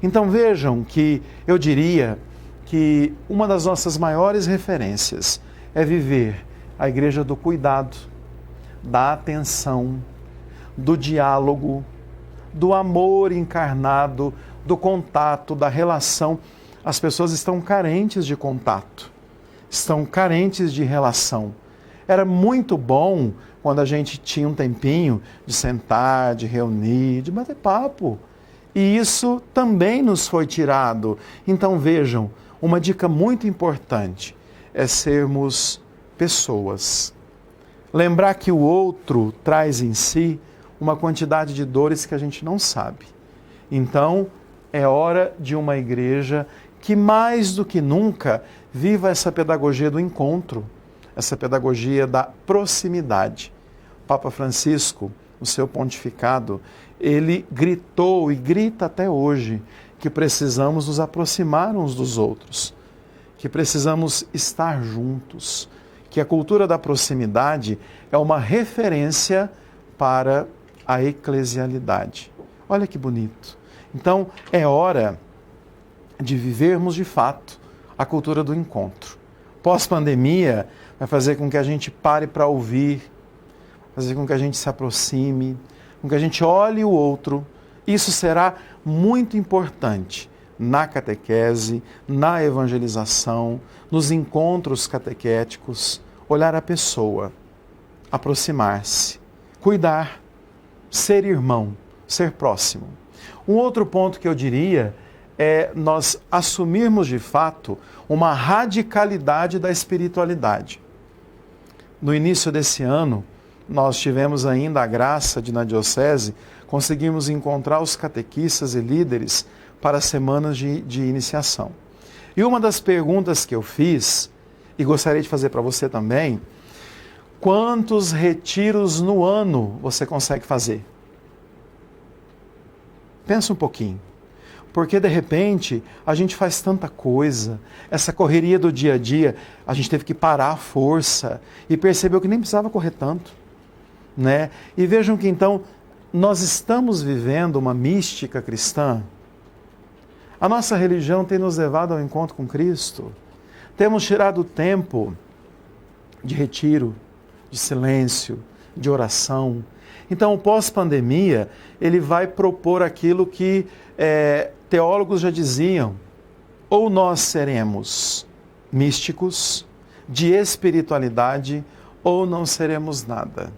Então vejam que eu diria que uma das nossas maiores referências é viver a igreja do cuidado, da atenção, do diálogo, do amor encarnado, do contato, da relação. As pessoas estão carentes de contato, estão carentes de relação. Era muito bom quando a gente tinha um tempinho de sentar, de reunir, de bater papo. E isso também nos foi tirado. Então vejam, uma dica muito importante é sermos pessoas. Lembrar que o outro traz em si uma quantidade de dores que a gente não sabe. Então, é hora de uma igreja que mais do que nunca viva essa pedagogia do encontro, essa pedagogia da proximidade. Papa Francisco, no seu pontificado, ele gritou e grita até hoje que precisamos nos aproximar uns dos outros, que precisamos estar juntos, que a cultura da proximidade é uma referência para a eclesialidade. Olha que bonito. Então, é hora de vivermos de fato a cultura do encontro. Pós-pandemia vai fazer com que a gente pare para ouvir, fazer com que a gente se aproxime, com que a gente olhe o outro. Isso será muito importante na catequese, na evangelização, nos encontros catequéticos, olhar a pessoa, aproximar-se, cuidar, ser irmão, ser próximo. Um outro ponto que eu diria é nós assumirmos de fato uma radicalidade da espiritualidade. No início desse ano, nós tivemos ainda a graça de, na diocese, conseguimos encontrar os catequistas e líderes para as semanas de iniciação. E uma das perguntas que eu fiz, e gostaria de fazer para você também, quantos retiros no ano você consegue fazer? Pensa um pouquinho. Porque de repente a gente faz tanta coisa, essa correria do dia a dia, a gente teve que parar a força e percebeu que nem precisava correr tanto, né? E vejam que então nós estamos vivendo uma mística cristã. A nossa religião tem nos levado ao encontro com Cristo. Temos tirado tempo de retiro, de silêncio, de oração. Então, o pós-pandemia, ele vai propor aquilo que teólogos já diziam: ou nós seremos místicos, de espiritualidade, ou não seremos nada.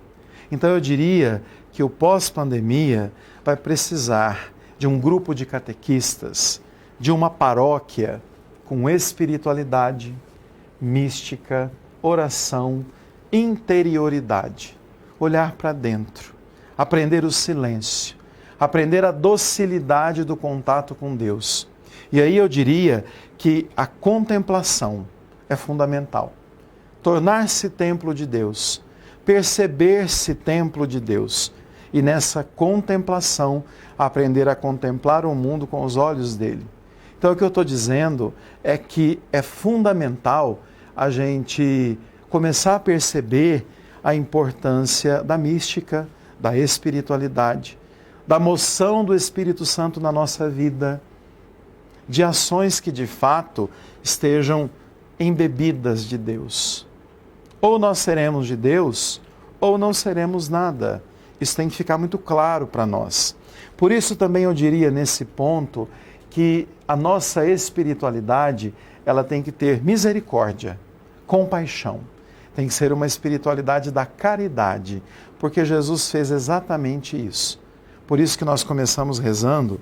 Então, eu diria que o pós-pandemia vai precisar de um grupo de catequistas, de uma paróquia com espiritualidade, mística, oração, interioridade. Olhar para dentro, aprender o silêncio, aprender a docilidade do contato com Deus. E aí eu diria que a contemplação é fundamental. Tornar-se templo de Deus, perceber-se templo de Deus. E nessa contemplação, aprender a contemplar o mundo com os olhos dele. Então, o que eu estou dizendo é que é fundamental a gente começar a perceber a importância da mística, da espiritualidade, da moção do Espírito Santo na nossa vida, de ações que de fato estejam embebidas de Deus. Ou nós seremos de Deus, ou não seremos nada. Isso tem que ficar muito claro para nós. Por isso também eu diria nesse ponto que a nossa espiritualidade, ela tem que ter misericórdia, compaixão. Tem que ser uma espiritualidade da caridade, porque Jesus fez exatamente isso. Por isso que nós começamos rezando: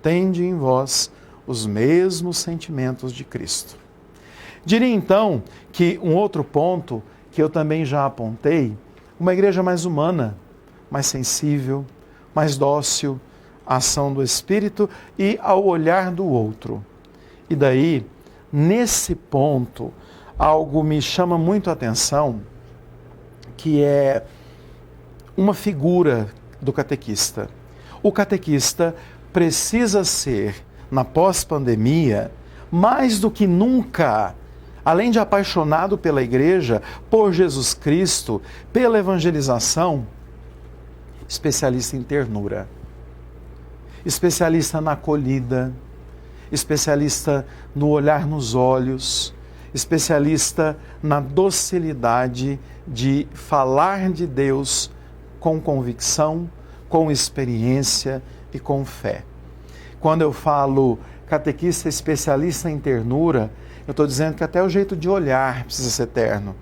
tende em vós os mesmos sentimentos de Cristo. Diria então que um outro ponto que eu também já apontei, uma igreja mais humana, mais sensível, mais dócil à ação do Espírito e ao olhar do outro. E daí, nesse ponto, algo me chama muito a atenção, que é uma figura do catequista. O catequista precisa ser, na pós-pandemia, mais do que nunca, além de apaixonado pela igreja, por Jesus Cristo, pela evangelização, especialista em ternura, especialista na acolhida, especialista no olhar nos olhos, especialista na docilidade de falar de Deus com convicção, com experiência e com fé. Quando eu falo catequista especialista em ternura, eu estou dizendo que até o jeito de olhar precisa ser terno.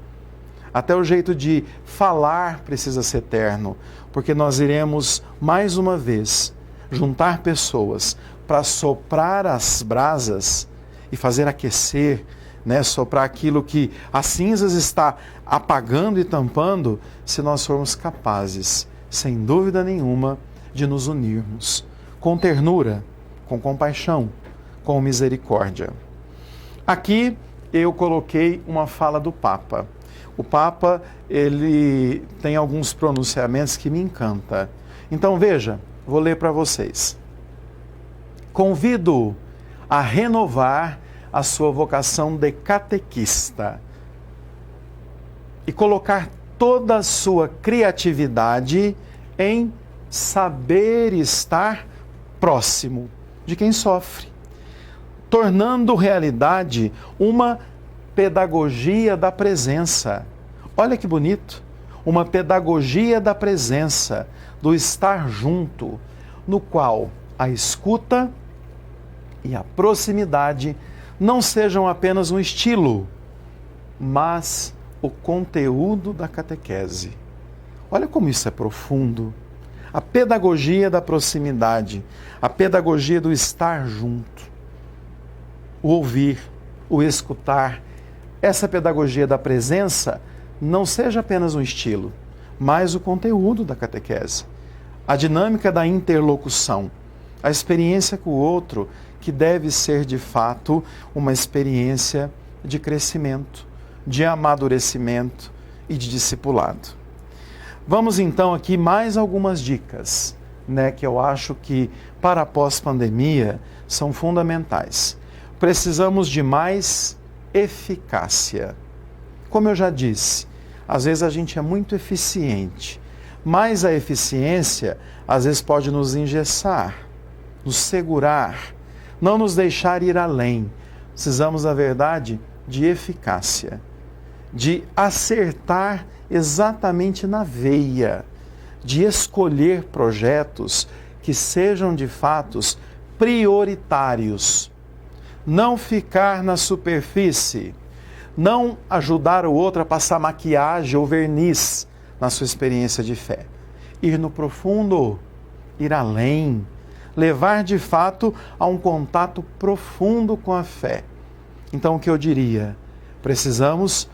Até o jeito de falar precisa ser terno, porque nós iremos, mais uma vez, juntar pessoas para soprar as brasas e fazer aquecer, soprar aquilo que as cinzas está apagando e tampando, se nós formos capazes, sem dúvida nenhuma, de nos unirmos com ternura, com compaixão, com misericórdia. Aqui eu coloquei uma fala do Papa. O Papa, ele tem alguns pronunciamentos que me encantam. Então veja, vou ler para vocês. Convido a renovar a sua vocação de catequista e colocar toda a sua criatividade em saber estar próximo de quem sofre, tornando realidade uma pedagogia da presença. Olha que bonito! Uma pedagogia da presença, do estar junto, no qual a escuta e a proximidade não sejam apenas um estilo, mas o conteúdo da catequese. Olha como isso é profundo. A pedagogia da proximidade, a pedagogia do estar junto, o ouvir, o escutar. Essa pedagogia da presença não seja apenas um estilo, mas o conteúdo da catequese. A dinâmica da interlocução, a experiência com o outro, que deve ser de fato uma experiência de crescimento, de amadurecimento e de discipulado. Vamos então aqui mais algumas dicas, que eu acho que para a pós-pandemia são fundamentais. Precisamos de mais eficácia. Como eu já disse, às vezes a gente é muito eficiente, mas a eficiência às vezes pode nos engessar, nos segurar, não nos deixar ir além. Precisamos, na verdade, de eficácia, de acertar exatamente na veia, de escolher projetos que sejam de fato prioritários. Não ficar na superfície, não ajudar o outro a passar maquiagem ou verniz na sua experiência de fé. Ir no profundo, ir além, levar de fato a um contato profundo com a fé. Então, o que eu diria? Precisamos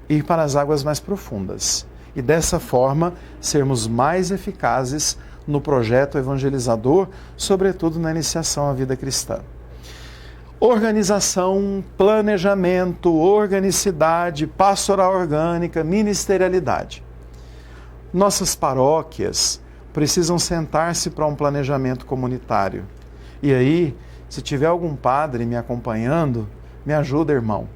ir para as águas mais profundas e dessa forma sermos mais eficazes no projeto evangelizador, sobretudo na iniciação à vida cristã. Organização, planejamento, organicidade, pastoral orgânica, ministerialidade. Nossas paróquias precisam sentar-se para um planejamento comunitário. E aí, se tiver algum padre me acompanhando, me ajuda, irmão.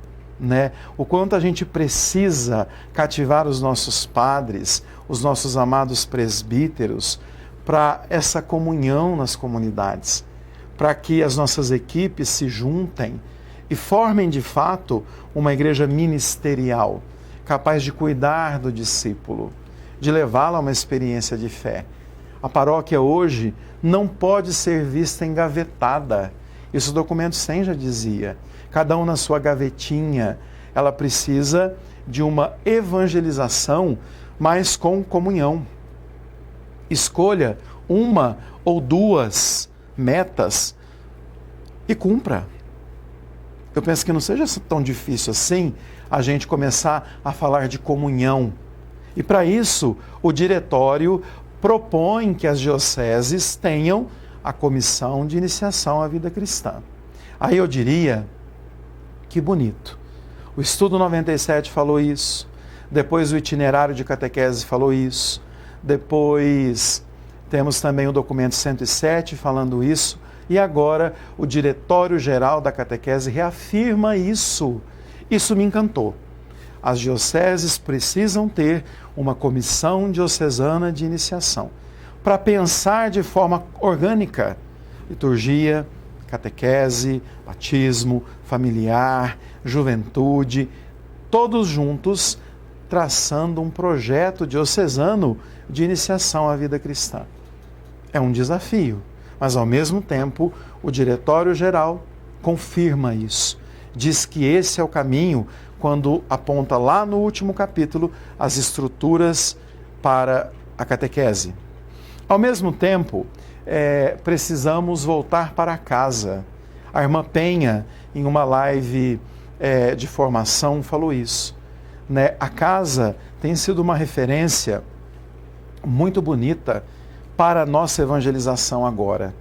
O quanto a gente precisa cativar os nossos padres, os nossos amados presbíteros, para essa comunhão nas comunidades, para que as nossas equipes se juntem e formem de fato uma igreja ministerial, capaz de cuidar do discípulo, de levá-lo a uma experiência de fé. A paróquia hoje não pode ser vista engavetada. Isso o documento 100 já dizia. Cada um na sua gavetinha. Ela precisa de uma evangelização, mas com comunhão. Escolha uma ou duas metas e cumpra. Eu penso que não seja tão difícil assim a gente começar a falar de comunhão. E para isso, o diretório propõe que as dioceses tenham a comissão de iniciação à vida cristã. Aí eu diria, que bonito. O Estudo 97 falou isso, depois o Itinerário de Catequese falou isso, depois temos também o documento 107 falando isso, e agora o Diretório-Geral da Catequese reafirma isso. Isso me encantou. As dioceses precisam ter uma comissão diocesana de iniciação para pensar de forma orgânica liturgia, catequese, batismo, familiar, juventude, todos juntos traçando um projeto diocesano de iniciação à vida cristã. É um desafio, mas ao mesmo tempo o Diretório-Geral confirma isso. Diz que esse é o caminho quando aponta lá no último capítulo as estruturas para a catequese. Ao mesmo tempo, precisamos voltar para casa. A irmã Penha, em uma live de formação, falou isso. A casa tem sido uma referência muito bonita para a nossa evangelização agora.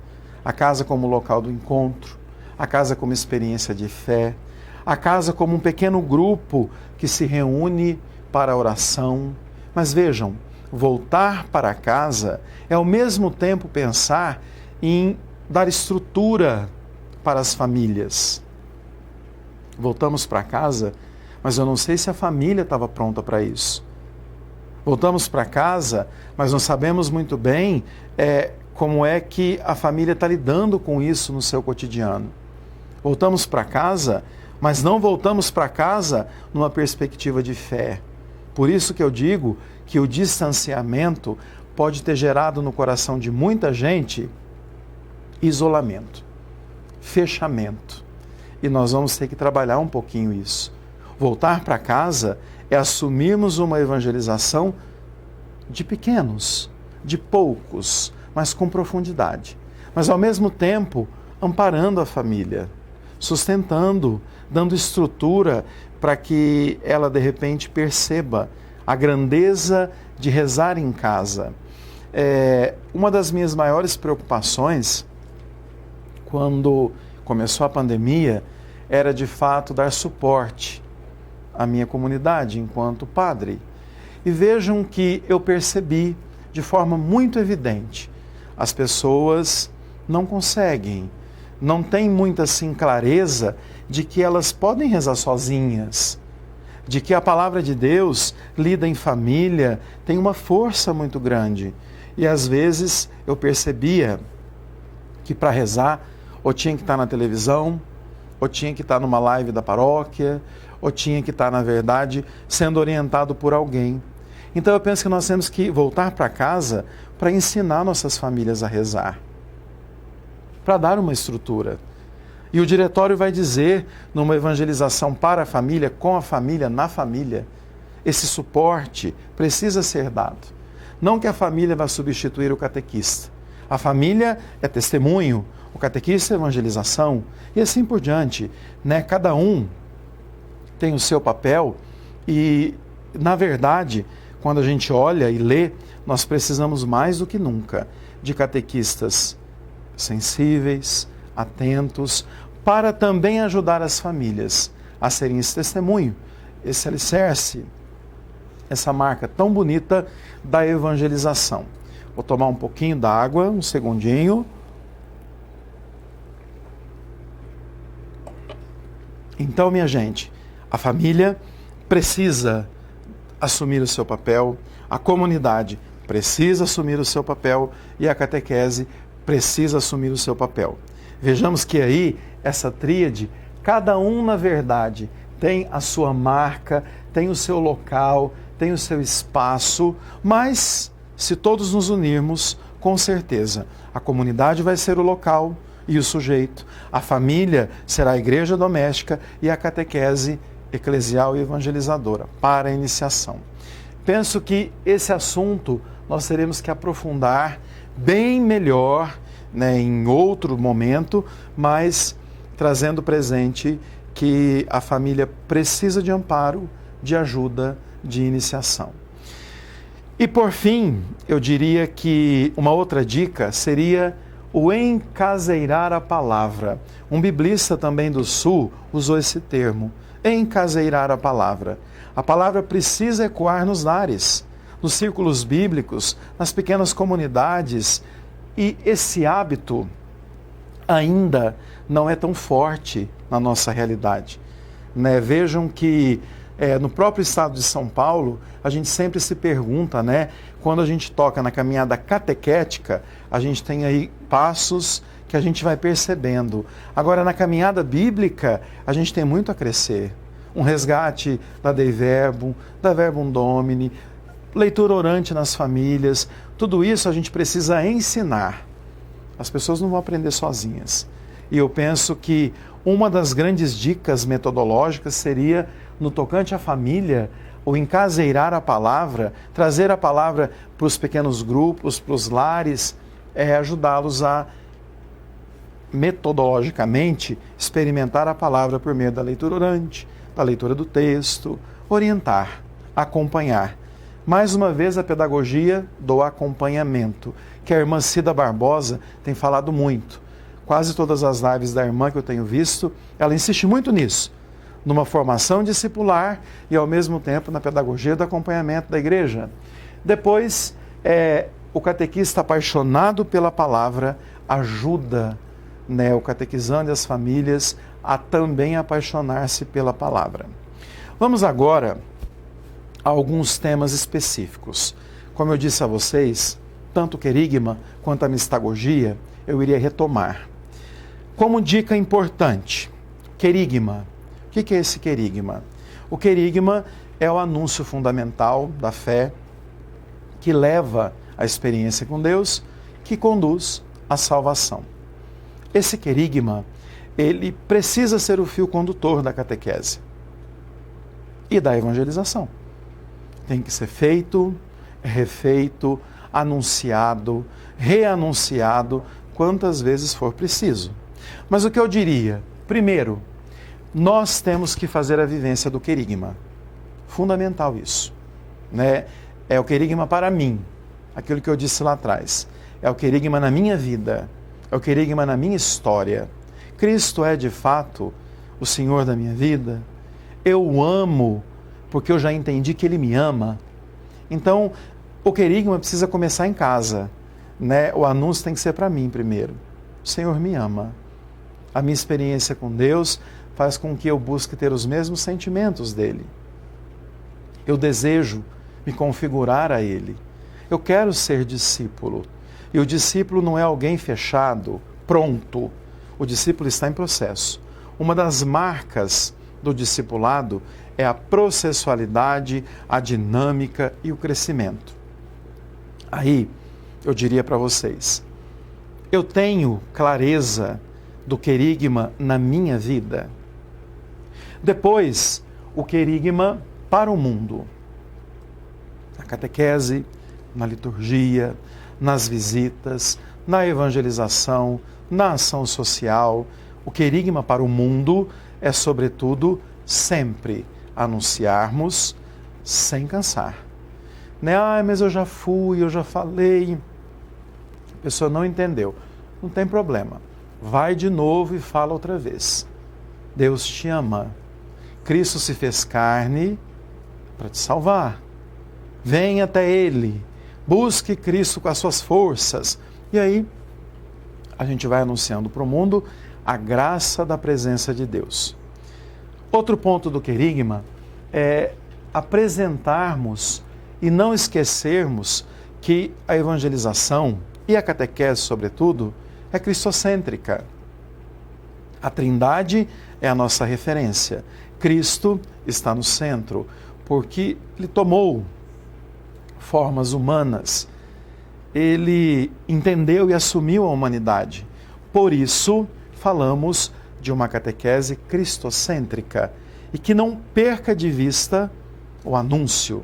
A casa como local do encontro, a casa como experiência de fé, a casa como um pequeno grupo que se reúne para a oração. Mas vejam, voltar para casa é ao mesmo tempo pensar em dar estrutura para as famílias. Voltamos para casa, mas eu não sei se a família estava pronta para isso. Voltamos para casa, mas não sabemos muito bem como é que a família está lidando com isso no seu cotidiano. Voltamos para casa, mas não voltamos para casa numa perspectiva de fé. Por isso que eu digo que o distanciamento pode ter gerado no coração de muita gente isolamento, fechamento. E nós vamos ter que trabalhar um pouquinho isso. Voltar para casa é assumirmos uma evangelização de pequenos, de poucos, mas com profundidade. Mas ao mesmo tempo, amparando a família, sustentando, dando estrutura para que ela de repente perceba a grandeza de rezar em casa. Uma das minhas maiores preocupações, quando começou a pandemia, era de fato dar suporte à minha comunidade enquanto padre. E vejam que eu percebi de forma muito evidente, as pessoas não conseguem não têm muita assim clareza de que elas podem rezar sozinhas, de que a palavra de Deus, lida em família, tem uma força muito grande. E às vezes eu percebia que para rezar, ou tinha que estar na televisão, ou tinha que estar numa live da paróquia, ou tinha que estar, na verdade, sendo orientado por alguém. Então eu penso que nós temos que voltar para casa para ensinar nossas famílias a rezar, para dar uma estrutura. E o diretório vai dizer, numa evangelização para a família, com a família, na família, esse suporte precisa ser dado. Não que a família vá substituir o catequista. A família é testemunho, o catequista é evangelização, e assim por diante, né? Cada um tem o seu papel e, na verdade, quando a gente olha e lê, nós precisamos mais do que nunca de catequistas sensíveis, atentos, para também ajudar as famílias a serem esse testemunho, esse alicerce, essa marca tão bonita da evangelização. Vou tomar um pouquinho da água, um segundinho. Então, minha gente, a família precisa assumir o seu papel, a comunidade precisa assumir o seu papel e a catequese precisa assumir o seu papel. Vejamos que aí, essa tríade, cada um, na verdade, tem a sua marca, tem o seu local, tem o seu espaço, mas se todos nos unirmos, com certeza, a comunidade vai ser o local e o sujeito, a família será a igreja doméstica e a catequese eclesial e evangelizadora para a iniciação. Penso que esse assunto nós teremos que aprofundar bem melhor, né, em outro momento, mas trazendo presente que a família precisa de amparo, de ajuda, de iniciação. E por fim, eu diria que uma outra dica seria o encaseirar a palavra. Um biblista também do Sul usou esse termo, encaseirar a palavra. A palavra precisa ecoar nos lares, nos círculos bíblicos, nas pequenas comunidades, e esse hábito ainda não é tão forte na nossa realidade, né? Vejam que no próprio estado de São Paulo, a gente sempre se pergunta, né? Quando a gente toca na caminhada catequética, a gente tem aí passos que a gente vai percebendo. Agora, na caminhada bíblica, a gente tem muito a crescer. Um resgate da Dei Verbum, da Verbum Domini, leitura orante nas famílias, tudo isso a gente precisa ensinar. As pessoas não vão aprender sozinhas. E eu penso que uma das grandes dicas metodológicas seria, no tocante à família, o encaseirar a palavra, trazer a palavra para os pequenos grupos, para os lares, ajudá-los a, metodologicamente, experimentar a palavra por meio da leitura orante, da leitura do texto, orientar, acompanhar. Mais uma vez, a pedagogia do acompanhamento, que a irmã Cida Barbosa tem falado muito. Quase todas as lives da irmã que eu tenho visto, ela insiste muito nisso, numa formação discipular e, ao mesmo tempo, na pedagogia do acompanhamento da igreja. Depois, o catequista apaixonado pela palavra ajuda, né, o catequizando e as famílias a também apaixonar-se pela palavra. Vamos agora a alguns temas específicos. Como eu disse a vocês, tanto o querigma quanto a mistagogia eu iria retomar. Como dica importante, querigma. O que é esse querigma? O querigma é o anúncio fundamental da fé que leva à experiência com Deus, que conduz à salvação. Esse querigma, ele precisa ser o fio condutor da catequese e da evangelização. Tem que ser feito, refeito, anunciado, reanunciado, quantas vezes for preciso. Mas o que eu diria? Primeiro, nós temos que fazer a vivência do querigma. Fundamental isso, né? É o querigma para mim, aquilo que eu disse lá atrás. É o querigma na minha vida, é o querigma na minha história. Cristo é, de fato, o Senhor da minha vida. Eu o amo porque eu já entendi que Ele me ama. Então, o querigma precisa começar em casa, né? O anúncio tem que ser para mim primeiro. O Senhor me ama. A minha experiência com Deus faz com que eu busque ter os mesmos sentimentos dele. Eu desejo me configurar a ele. Eu quero ser discípulo. E o discípulo não é alguém fechado, pronto. O discípulo está em processo. Uma das marcas do discipulado é a processualidade, a dinâmica e o crescimento. Aí, eu diria para vocês, eu tenho clareza do querigma na minha vida. Depois, o querigma para o mundo. Na catequese, na liturgia, nas visitas, na evangelização, na ação social. O querigma para o mundo é, sobretudo, sempre anunciarmos sem cansar. Né? Mas eu já fui, eu já falei. A pessoa não entendeu. Não tem problema. Vai de novo e fala outra vez. Deus te ama. Cristo se fez carne para te salvar. Venha até Ele. Busque Cristo com as suas forças. E aí, a gente vai anunciando para o mundo a graça da presença de Deus. Outro ponto do querigma é apresentarmos e não esquecermos que a evangelização e a catequese, sobretudo, é cristocêntrica. A Trindade é a nossa referência. Cristo está no centro, porque Ele tomou formas humanas. Ele entendeu e assumiu a humanidade. Por isso, falamos de uma catequese cristocêntrica e que não perca de vista o anúncio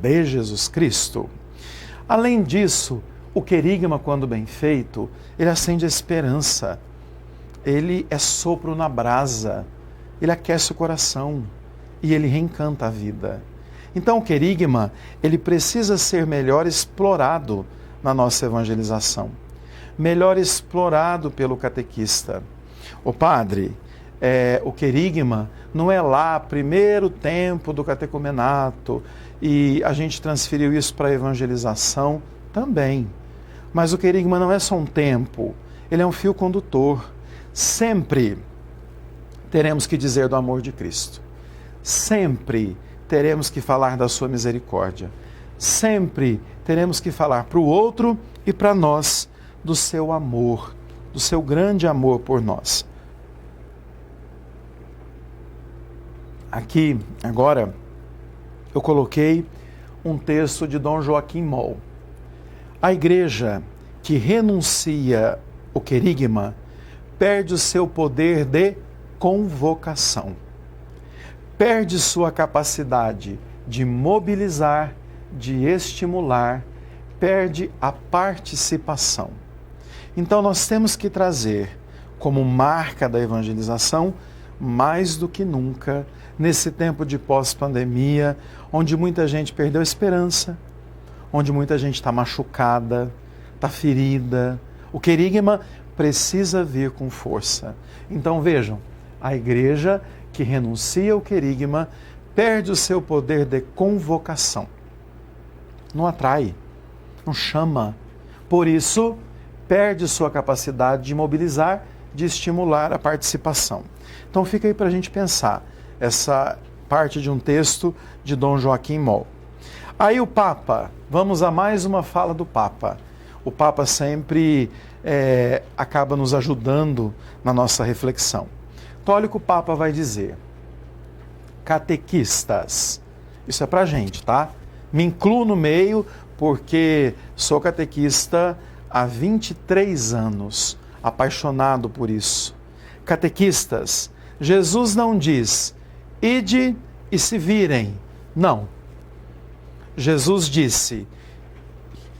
de Jesus Cristo. Além disso, o querigma, quando bem feito, ele acende a esperança, ele é sopro na brasa, ele aquece o coração e ele reencanta a vida. Então, o querigma, ele precisa ser melhor explorado na nossa evangelização, melhor explorado pelo catequista. O padre, o querigma não é lá, primeiro tempo do catecumenato, e a gente transferiu isso para a evangelização também. Mas o querigma não é só um tempo, ele é um fio condutor. Sempre teremos que dizer do amor de Cristo. Sempre teremos que falar da sua misericórdia. Sempre teremos que falar para o outro e para nós do seu amor, do seu grande amor por nós. Aqui, agora, eu coloquei um texto de Dom Joaquim Moll. A igreja que renuncia o querigma perde o seu poder de convocação. Perde sua capacidade de mobilizar, de estimular, perde a participação. Então nós temos que trazer como marca da evangelização, mais do que nunca, nesse tempo de pós-pandemia, onde muita gente perdeu a esperança, onde muita gente está machucada, está ferida. O querigma precisa vir com força. Então vejam, a igreja que renuncia ao querigma perde o seu poder de convocação. Não atrai, não chama. Por isso, perde sua capacidade de mobilizar, de estimular a participação. Então fica aí para a gente pensar essa parte de um texto de Dom Joaquim Moll. Aí o Papa, vamos a mais uma fala do Papa. O Papa sempre acaba nos ajudando na nossa reflexão. Então olha o que o Papa vai dizer. Catequistas, isso é para a gente, tá? Me incluo no meio porque sou catequista há 23 anos, apaixonado por isso. Catequistas, Jesus não diz, ide e se virem. Não. Jesus disse,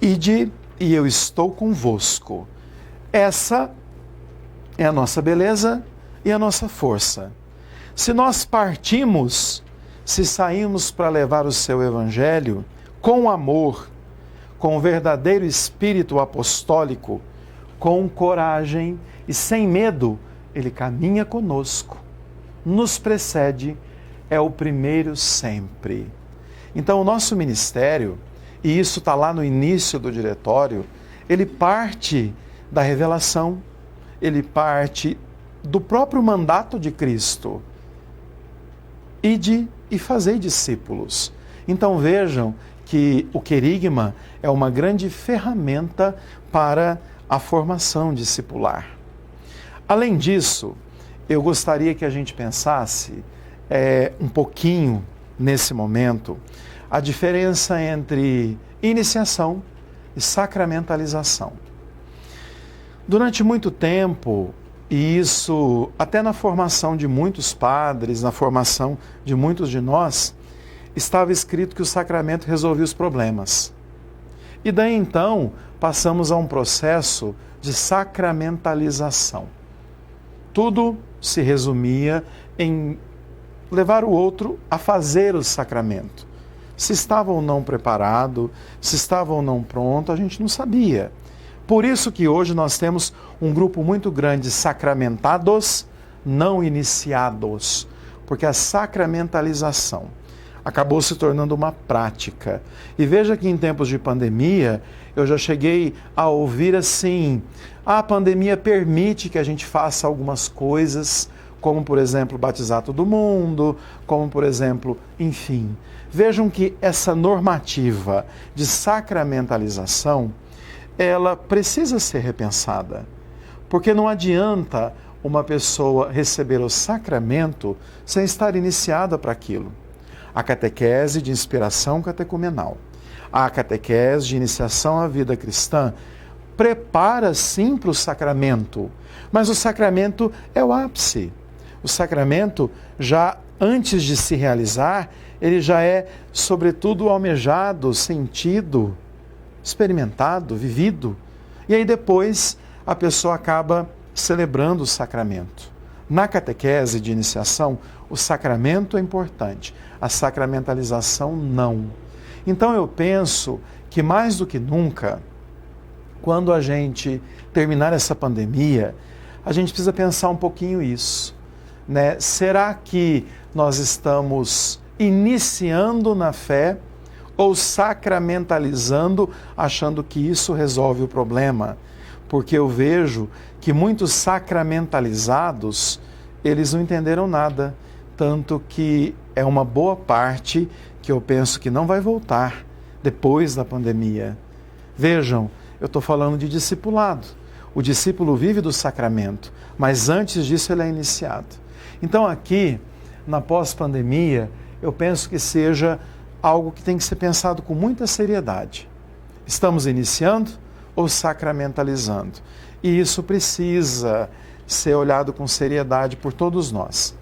ide e eu estou convosco. Essa é a nossa beleza e a nossa força. Se nós partimos, se saímos para levar o seu evangelho com amor, com o verdadeiro espírito apostólico, com coragem e sem medo, ele caminha conosco, nos precede, é o primeiro sempre. Então o nosso ministério, e isso está lá no início do diretório, ele parte da revelação, ele parte do próprio mandato de Cristo. Ide e fazei discípulos. Então vejam que o querigma é uma grande ferramenta para a formação discipular. Além disso, eu gostaria que a gente pensasse um pouquinho, nesse momento, a diferença entre iniciação e sacramentalização. Durante muito tempo, e isso até na formação de muitos padres, na formação de muitos de nós, estava escrito que o sacramento resolvia os problemas. E daí então passamos a um processo de sacramentalização. Tudo se resumia em levar o outro a fazer o sacramento. Se estava ou não preparado, se estava ou não pronto, a gente não sabia. Por isso que hoje nós temos um grupo muito grande de sacramentados, não iniciados, porque a sacramentalização acabou se tornando uma prática. E veja que em tempos de pandemia, eu já cheguei a ouvir assim, a pandemia permite que a gente faça algumas coisas, como, por exemplo, batizar todo mundo, como, por exemplo, enfim. Vejam que essa normativa de sacramentalização, ela precisa ser repensada, porque não adianta uma pessoa receber o sacramento sem estar iniciada para aquilo. A catequese de inspiração catecumenal, a catequese de iniciação à vida cristã, prepara sim para o sacramento, mas o sacramento é o ápice. O sacramento, já antes de se realizar, ele já é, sobretudo, almejado, sentido, experimentado, vivido. E aí depois a pessoa acaba celebrando o sacramento. Na catequese de iniciação, o sacramento é importante, a sacramentalização não. Então eu penso que mais do que nunca, quando a gente terminar essa pandemia, a gente precisa pensar um pouquinho isso, né? Será que nós estamos iniciando na fé ou sacramentalizando, achando que isso resolve o problema? Porque eu vejo que muitos sacramentalizados, eles não entenderam nada, tanto que é uma boa parte que eu penso que não vai voltar depois da pandemia. Vejam, eu estou falando de discipulado. O discípulo vive do sacramento, mas antes disso ele é iniciado. Então aqui, na pós-pandemia, eu penso que seja algo que tem que ser pensado com muita seriedade. Estamos iniciando ou sacramentalizando? E isso precisa ser olhado com seriedade por todos nós.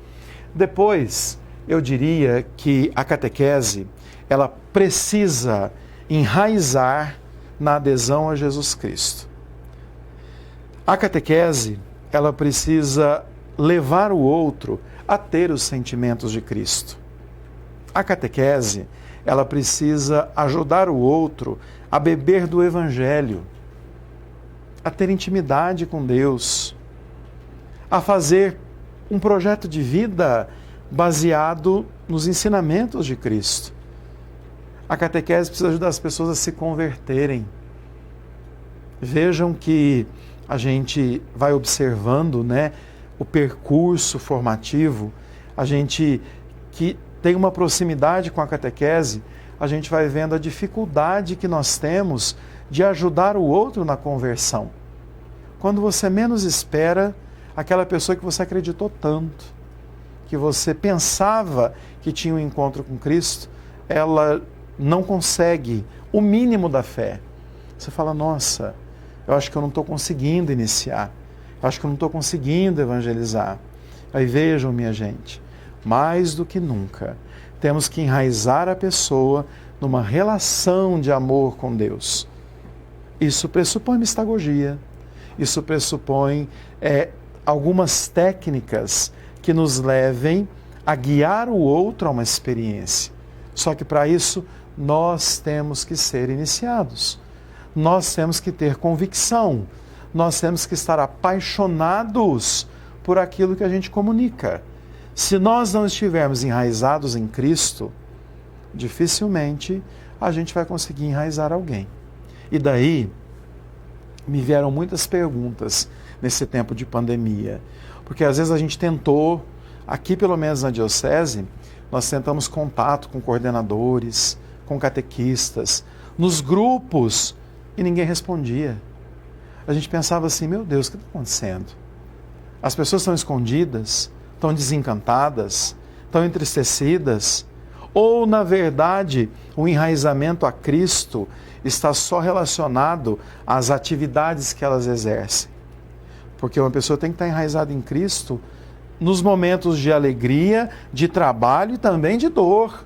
Depois, eu diria que a catequese, ela precisa enraizar na adesão a Jesus Cristo. A catequese, ela precisa levar o outro a ter os sentimentos de Cristo. A catequese, ela precisa ajudar o outro a beber do Evangelho, a ter intimidade com Deus, a fazer um projeto de vida baseado nos ensinamentos de Cristo. A catequese precisa ajudar as pessoas a se converterem. Vejam que a gente vai observando, né, o percurso formativo, a gente que tem uma proximidade com a catequese, a gente vai vendo a dificuldade que nós temos de ajudar o outro na conversão. Quando você menos espera, aquela pessoa que você acreditou tanto, que você pensava que tinha um encontro com Cristo, ela não consegue o mínimo da fé. Você fala, nossa, eu acho que eu não estou conseguindo iniciar, eu acho que eu não estou conseguindo evangelizar. Aí vejam, minha gente, mais do que nunca, temos que enraizar a pessoa numa relação de amor com Deus. Isso pressupõe mistagogia, isso pressupõe algumas técnicas que nos levem a guiar o outro a uma experiência. Só que para isso nós temos que ser iniciados, nós temos que ter convicção, nós temos que estar apaixonados por aquilo que a gente comunica. Se nós não estivermos enraizados em Cristo, dificilmente a gente vai conseguir enraizar alguém. E daí me vieram muitas perguntas nesse tempo de pandemia, porque às vezes a gente tentou, aqui pelo menos na diocese, nós tentamos contato com coordenadores, com catequistas, nos grupos, e ninguém respondia. A gente pensava assim, meu Deus, o que está acontecendo? As pessoas estão escondidas, estão desencantadas, estão entristecidas, ou, na verdade, o enraizamento a Cristo está só relacionado às atividades que elas exercem. Porque uma pessoa tem que estar enraizada em Cristo nos momentos de alegria, de trabalho e também de dor.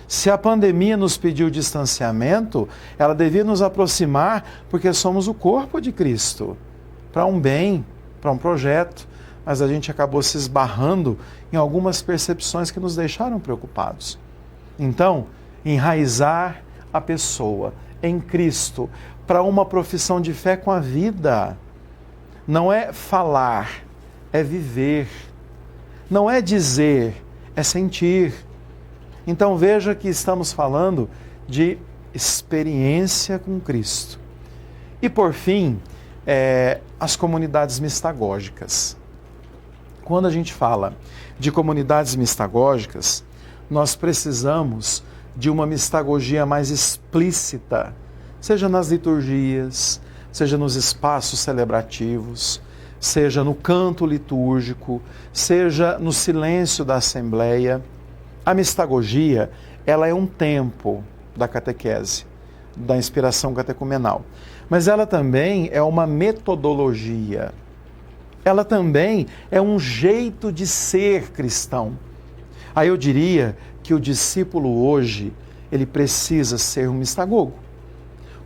Se a pandemia nos pediu distanciamento, ela devia nos aproximar porque somos o corpo de Cristo, para um bem, para um projeto. Mas a gente acabou se esbarrando em algumas percepções que nos deixaram preocupados. Então, enraizar a pessoa em Cristo para uma profissão de fé com a vida. Não é falar, é viver. Não é dizer, é sentir. Então veja que estamos falando de experiência com Cristo. E por fim, as comunidades mistagógicas. Quando a gente fala de comunidades mistagógicas, nós precisamos de uma mistagogia mais explícita, seja nas liturgias, seja nos espaços celebrativos, seja no canto litúrgico, seja no silêncio da assembleia. A mistagogia, ela é um tempo da catequese, da inspiração catecumenal, mas ela também é uma metodologia. Ela também é um jeito de ser cristão. Aí eu diria que o discípulo hoje, ele precisa ser um mistagogo.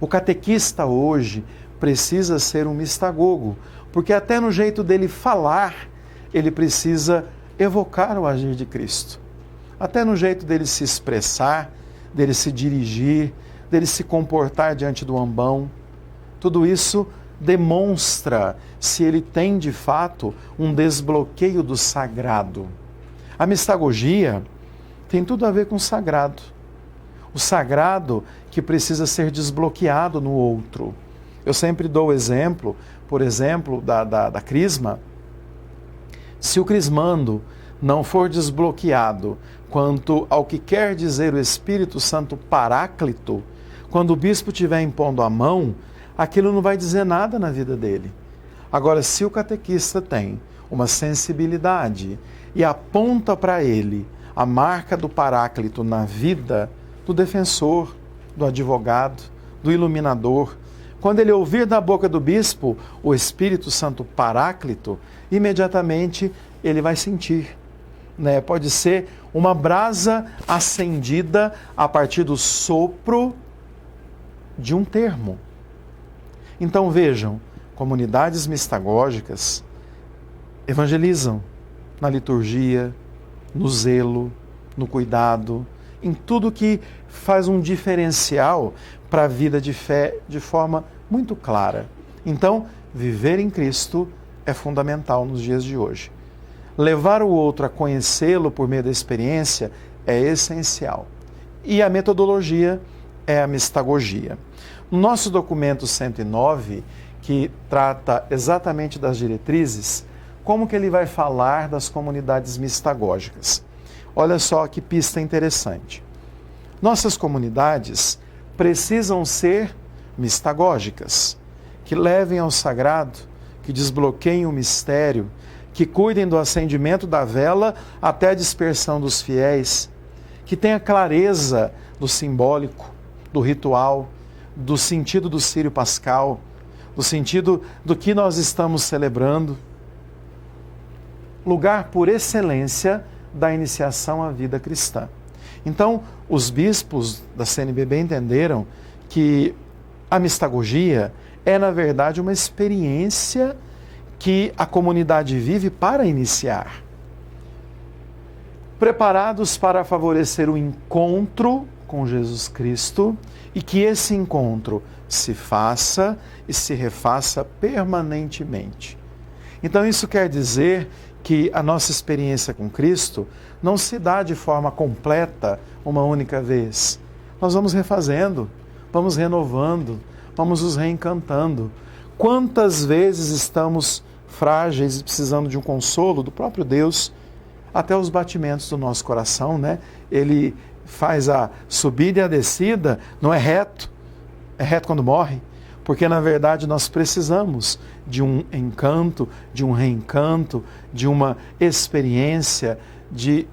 O catequista hoje precisa ser um mistagogo, porque até no jeito dele falar, ele precisa evocar o agir de Cristo. Até no jeito dele se expressar, dele se dirigir, dele se comportar diante do ambão. Tudo isso demonstra se ele tem de fato um desbloqueio do sagrado. A mistagogia tem tudo a ver com o sagrado. O sagrado que precisa ser desbloqueado no outro. Eu sempre dou o exemplo, por exemplo, da crisma. Se o crismando não for desbloqueado quanto ao que quer dizer o Espírito Santo Paráclito, quando o bispo estiver impondo a mão, aquilo não vai dizer nada na vida dele. Agora, se o catequista tem uma sensibilidade e aponta para ele a marca do Paráclito na vida do defensor, do advogado, do iluminador, quando ele ouvir da boca do bispo o Espírito Santo Paráclito, imediatamente ele vai sentir. Pode ser uma brasa acendida a partir do sopro de um termo. Então vejam, comunidades mistagógicas evangelizam na liturgia, no zelo, no cuidado, em tudo que faz um diferencial para a vida de fé de forma muito clara. Então, viver em Cristo é fundamental nos dias de hoje. Levar o outro a conhecê-lo por meio da experiência é essencial. E a metodologia é a mistagogia. No nosso documento 109, que trata exatamente das diretrizes, como que ele vai falar das comunidades mistagógicas? Olha só que pista interessante. Nossas comunidades precisam ser mistagógicas, que levem ao sagrado, que desbloqueiem o mistério, que cuidem do acendimento da vela até a dispersão dos fiéis, que tenha clareza do simbólico, do ritual, do sentido do Círio Pascal, do sentido do que nós estamos celebrando. Lugar por excelência da iniciação à vida cristã. Então, os bispos da CNBB entenderam que a mistagogia é, na verdade, uma experiência que a comunidade vive para iniciar. Preparados para favorecer o encontro com Jesus Cristo e que esse encontro se faça e se refaça permanentemente. Então, isso quer dizer que a nossa experiência com Cristo não se dá de forma completa uma única vez. Nós vamos refazendo, vamos renovando, vamos nos reencantando Quantas vezes estamos frágeis e precisando de um consolo do próprio Deus, até os batimentos do nosso coração, né? Ele faz a subida e a descida, não é reto, é reto quando morre, porque na verdade nós precisamos de um encanto, de um reencanto, de uma experiência,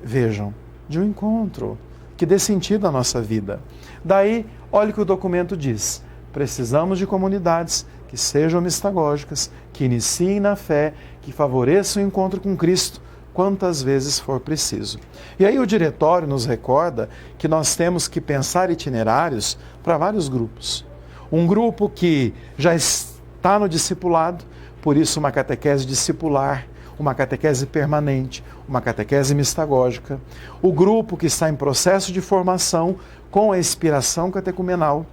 vejam, de um encontro que dê sentido à nossa vida. Daí, olha o que o documento diz: precisamos de comunidades que sejam mistagógicas, que iniciem na fé, que favoreçam o encontro com Cristo, quantas vezes for preciso. E aí o diretório nos recorda que nós temos que pensar itinerários para vários grupos. Um grupo que já está no discipulado, por isso uma catequese discipular, uma catequese permanente, uma catequese mistagógica. O grupo que está em processo de formação com a inspiração catecumenal.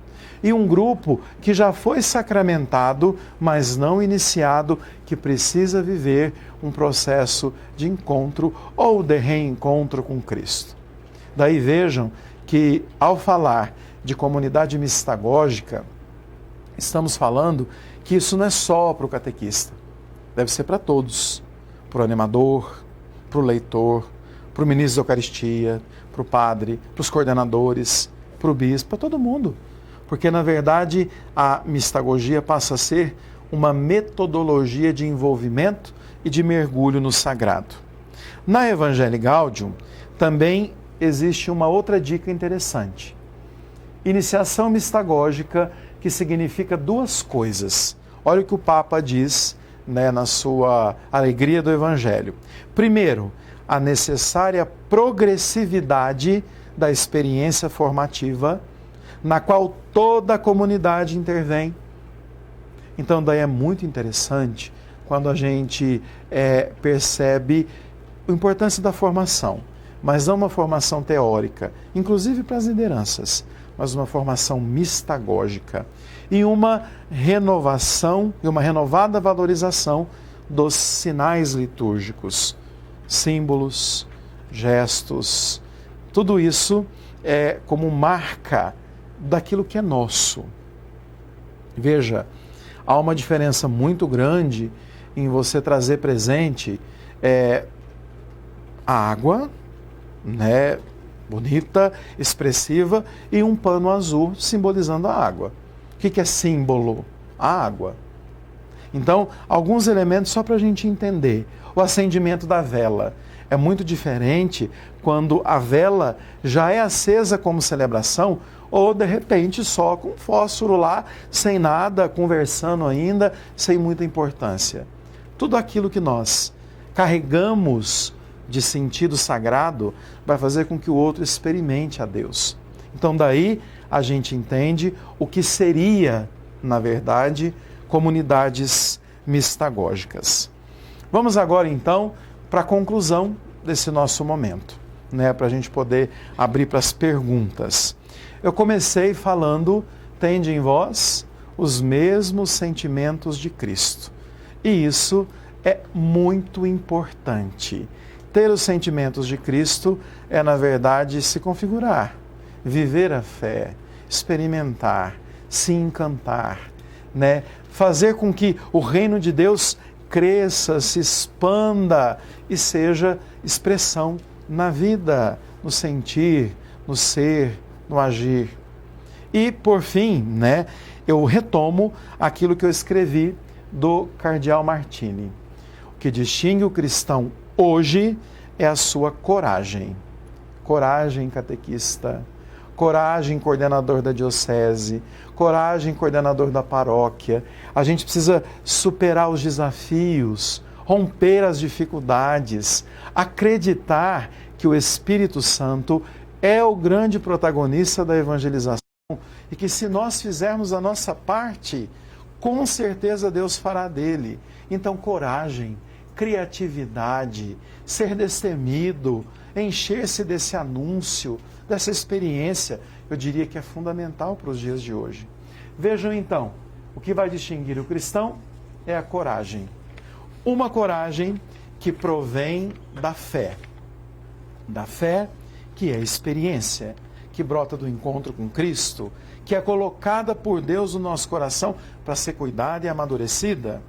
E um grupo que já foi sacramentado, mas não iniciado, que precisa viver um processo de encontro ou de reencontro com Cristo. Daí vejam que, ao falar de comunidade mistagógica, estamos falando que isso não é só para o catequista, deve ser para todos, para o animador, para o leitor, para o ministro da Eucaristia, para o padre, para os coordenadores, para o bispo, para todo mundo. Porque, na verdade, a mistagogia passa a ser uma metodologia de envolvimento e de mergulho no sagrado. Na Evangelii Gaudium, também existe uma outra dica interessante. Iniciação mistagógica, que significa duas coisas. Olha o que o Papa diz, né, na sua Alegria do Evangelho. Primeiro, a necessária progressividade da experiência formativa, na qual toda a comunidade intervém. Então, daí é muito interessante quando a gente percebe a importância da formação, mas não uma formação teórica, inclusive para as lideranças, mas uma formação mistagógica e uma renovação e uma renovada valorização dos sinais litúrgicos, símbolos, gestos, tudo isso é como marca daquilo que é nosso. Veja, há uma diferença muito grande em você trazer presente a água, né, bonita, expressiva, e um pano azul simbolizando a água. O que é símbolo? A água. Então, alguns elementos só para a gente entender. O acendimento da vela é muito diferente quando a vela já é acesa como celebração ou, de repente, só com fósforo lá, sem nada, conversando ainda, sem muita importância. Tudo aquilo que nós carregamos de sentido sagrado vai fazer com que o outro experimente a Deus. Então, daí a gente entende o que seria, na verdade, comunidades mistagógicas. Vamos agora, então, para a conclusão desse nosso momento, né, para a gente poder abrir para as perguntas. Eu comecei falando: tende em vós os mesmos sentimentos de Cristo. E isso é muito importante. Ter os sentimentos de Cristo é, na verdade, se configurar, viver a fé, experimentar, se encantar, né? Fazer com que o reino de Deus cresça, se expanda e seja expressão na vida, no sentir, no ser, no agir. E, por fim, né, eu retomo aquilo que eu escrevi do Cardeal Martini. O que distingue o cristão hoje é a sua coragem. Coragem, catequista. Coragem, coordenador da diocese. Coragem, coordenador da paróquia. A gente precisa superar os desafios, romper as dificuldades, acreditar que o Espírito Santo é o grande protagonista da evangelização e que, se nós fizermos a nossa parte, com certeza Deus fará dele. Então, coragem, criatividade, ser destemido, encher-se desse anúncio, dessa experiência, eu diria que é fundamental para os dias de hoje. Vejam então, o que vai distinguir o cristão é a coragem. Uma coragem que provém da fé que é experiência, que brota do encontro com Cristo, que é colocada por Deus no nosso coração para ser cuidada e amadurecida.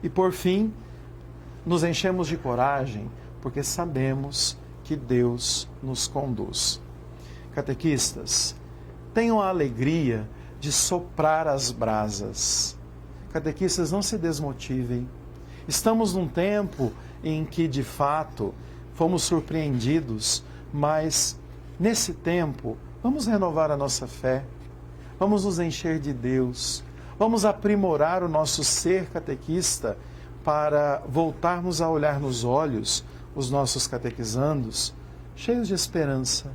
E por fim, nos enchemos de coragem, porque sabemos que Deus nos conduz. Catequistas, tenham a alegria de soprar as brasas. Catequistas, não se desmotivem. Estamos num tempo em que, de fato, fomos surpreendidos, mas nesse tempo, vamos renovar a nossa fé, vamos nos encher de Deus, vamos aprimorar o nosso ser catequista para voltarmos a olhar nos olhos os nossos catequizandos, cheios de esperança,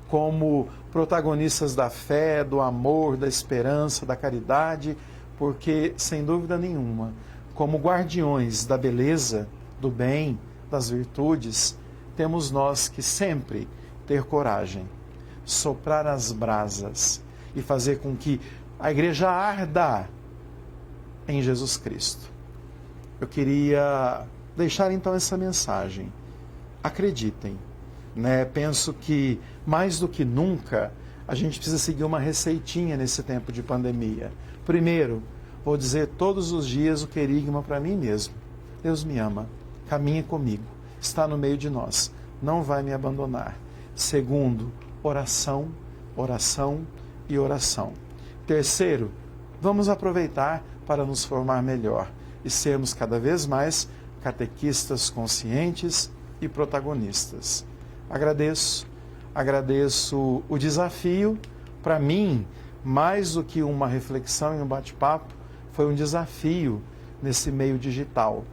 como protagonistas da fé, do amor, da esperança, da caridade, porque, sem dúvida nenhuma, como guardiões da beleza, do bem, das virtudes, temos nós que sempre ter coragem, soprar as brasas e fazer com que a igreja arda em Jesus Cristo. Eu queria deixar então essa mensagem. Acreditem, né? Penso que mais do que nunca a gente precisa seguir uma receitinha nesse tempo de pandemia. Primeiro, vou dizer todos os dias o querigma para mim mesmo. Deus me ama, caminha comigo, está no meio de nós, não vai me abandonar. Segundo, oração, oração e oração. Terceiro, vamos aproveitar para nos formar melhor e sermos cada vez mais catequistas conscientes e protagonistas. Agradeço o desafio. Para mim, mais do que uma reflexão e um bate-papo, foi um desafio nesse meio digital,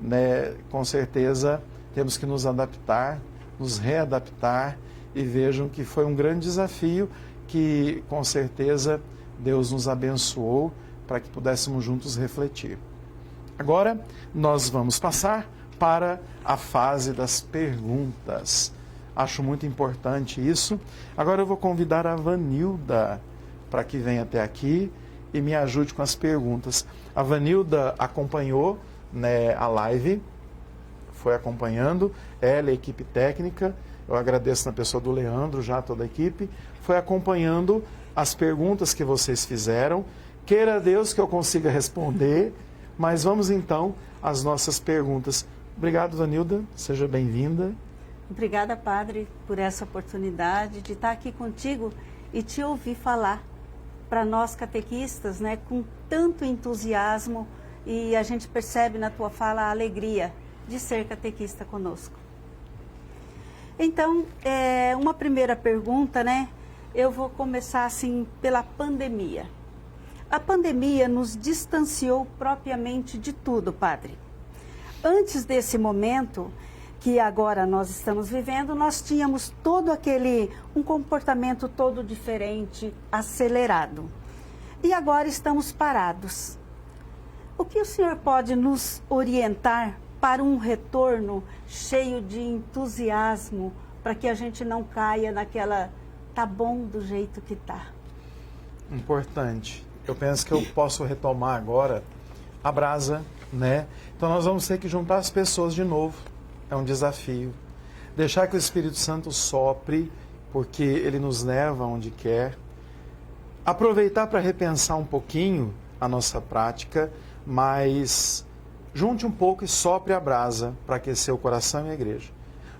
né? Com certeza temos que nos adaptar, nos readaptar, e vejam que foi um grande desafio que, com certeza, Deus nos abençoou para que pudéssemos juntos refletir. Agora, nós vamos passar para a fase das perguntas. Acho muito importante isso. Agora eu vou convidar a Vanilda para que venha até aqui e me ajude com as perguntas. A Vanilda acompanhou, né, a live, foi acompanhando, ela e a equipe técnica, eu agradeço na pessoa do Leandro, já toda a equipe, foi acompanhando as perguntas que vocês fizeram. Queira Deus que eu consiga responder, mas vamos então às nossas perguntas. Obrigado, Vanilda, seja bem-vinda. Obrigada, Padre, por essa oportunidade de estar aqui contigo e te ouvir falar para nós catequistas, né, com tanto entusiasmo, e a gente percebe na tua fala a alegria de ser catequista conosco. Então, uma primeira pergunta, né? Eu vou começar assim pela pandemia. A pandemia nos distanciou propriamente de tudo, Padre. Antes desse momento que agora nós estamos vivendo, nós tínhamos um comportamento todo diferente, acelerado. E agora estamos parados. O que o senhor pode nos orientar para um retorno cheio de entusiasmo, para que a gente não caia naquela, tá bom do jeito que tá? Importante. Eu penso que eu posso retomar agora a brasa, né? Então nós vamos ter que juntar as pessoas de novo. É um desafio. Deixar que o Espírito Santo sopre, porque ele nos leva onde quer. Aproveitar para repensar um pouquinho a nossa prática, mas junte um pouco e sopre a brasa para aquecer o coração e a igreja.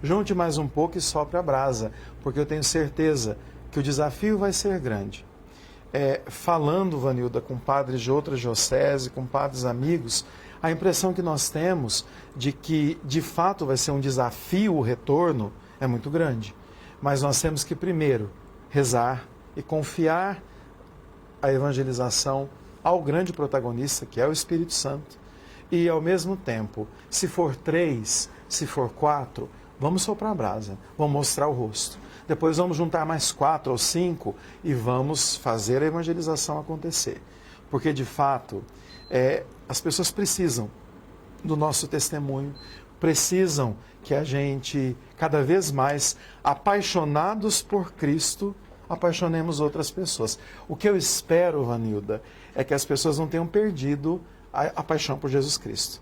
Junte mais um pouco e sopre a brasa, porque eu tenho certeza que o desafio vai ser grande. Falando, Vanilda, com padres de outras dioceses, com padres amigos, a impressão que nós temos de que, de fato, vai ser um desafio o retorno é muito grande. Mas nós temos que, primeiro, rezar e confiar a evangelização ao grande protagonista, que é o Espírito Santo. E, ao mesmo tempo, se for 3, se for 4, vamos soprar a brasa, vamos mostrar o rosto. Depois vamos juntar mais 4 ou 5 e vamos fazer a evangelização acontecer. Porque, de fato, as pessoas precisam do nosso testemunho, precisam que a gente, cada vez mais, apaixonados por Cristo, apaixonemos outras pessoas. O que eu espero, Vanilda, é que as pessoas não tenham perdido a paixão por Jesus Cristo.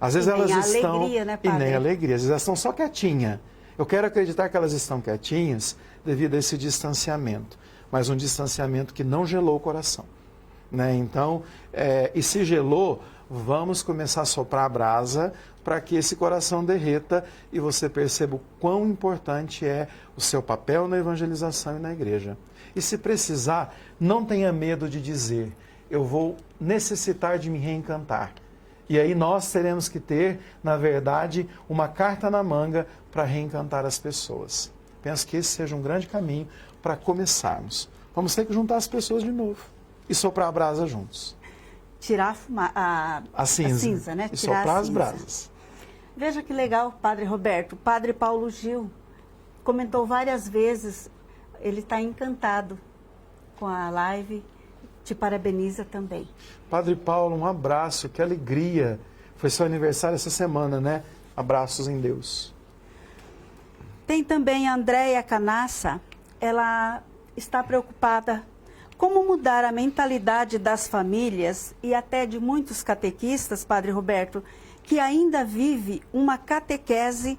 Às vezes elas estão... Alegria, né, Padre? E nem alegria. Às vezes elas estão só quietinhas. Eu quero acreditar que elas estão quietinhas devido a esse distanciamento, mas um distanciamento que não gelou o coração, né? Então, e se gelou, vamos começar a soprar a brasa para que esse coração derreta e você perceba o quão importante é o seu papel na evangelização e na igreja. E se precisar, não tenha medo de dizer, eu vou necessitar de me reencantar. E aí nós teremos que ter, na verdade, uma carta na manga para reencantar as pessoas. Penso que esse seja um grande caminho para começarmos. Vamos ter que juntar as pessoas de novo e soprar a brasa juntos. Tirar a cinza, né? E Tirar soprar a as cinza. brasas. Veja que legal, Padre Roberto. O Padre Paulo Gil comentou várias vezes, ele está encantado com a live, te parabeniza também. Padre Paulo, um abraço, que alegria. Foi seu aniversário essa semana, né? Abraços em Deus. Tem também a Andréia Canassa, ela está preocupada como mudar a mentalidade das famílias e até de muitos catequistas, Padre Roberto, que ainda vive uma catequese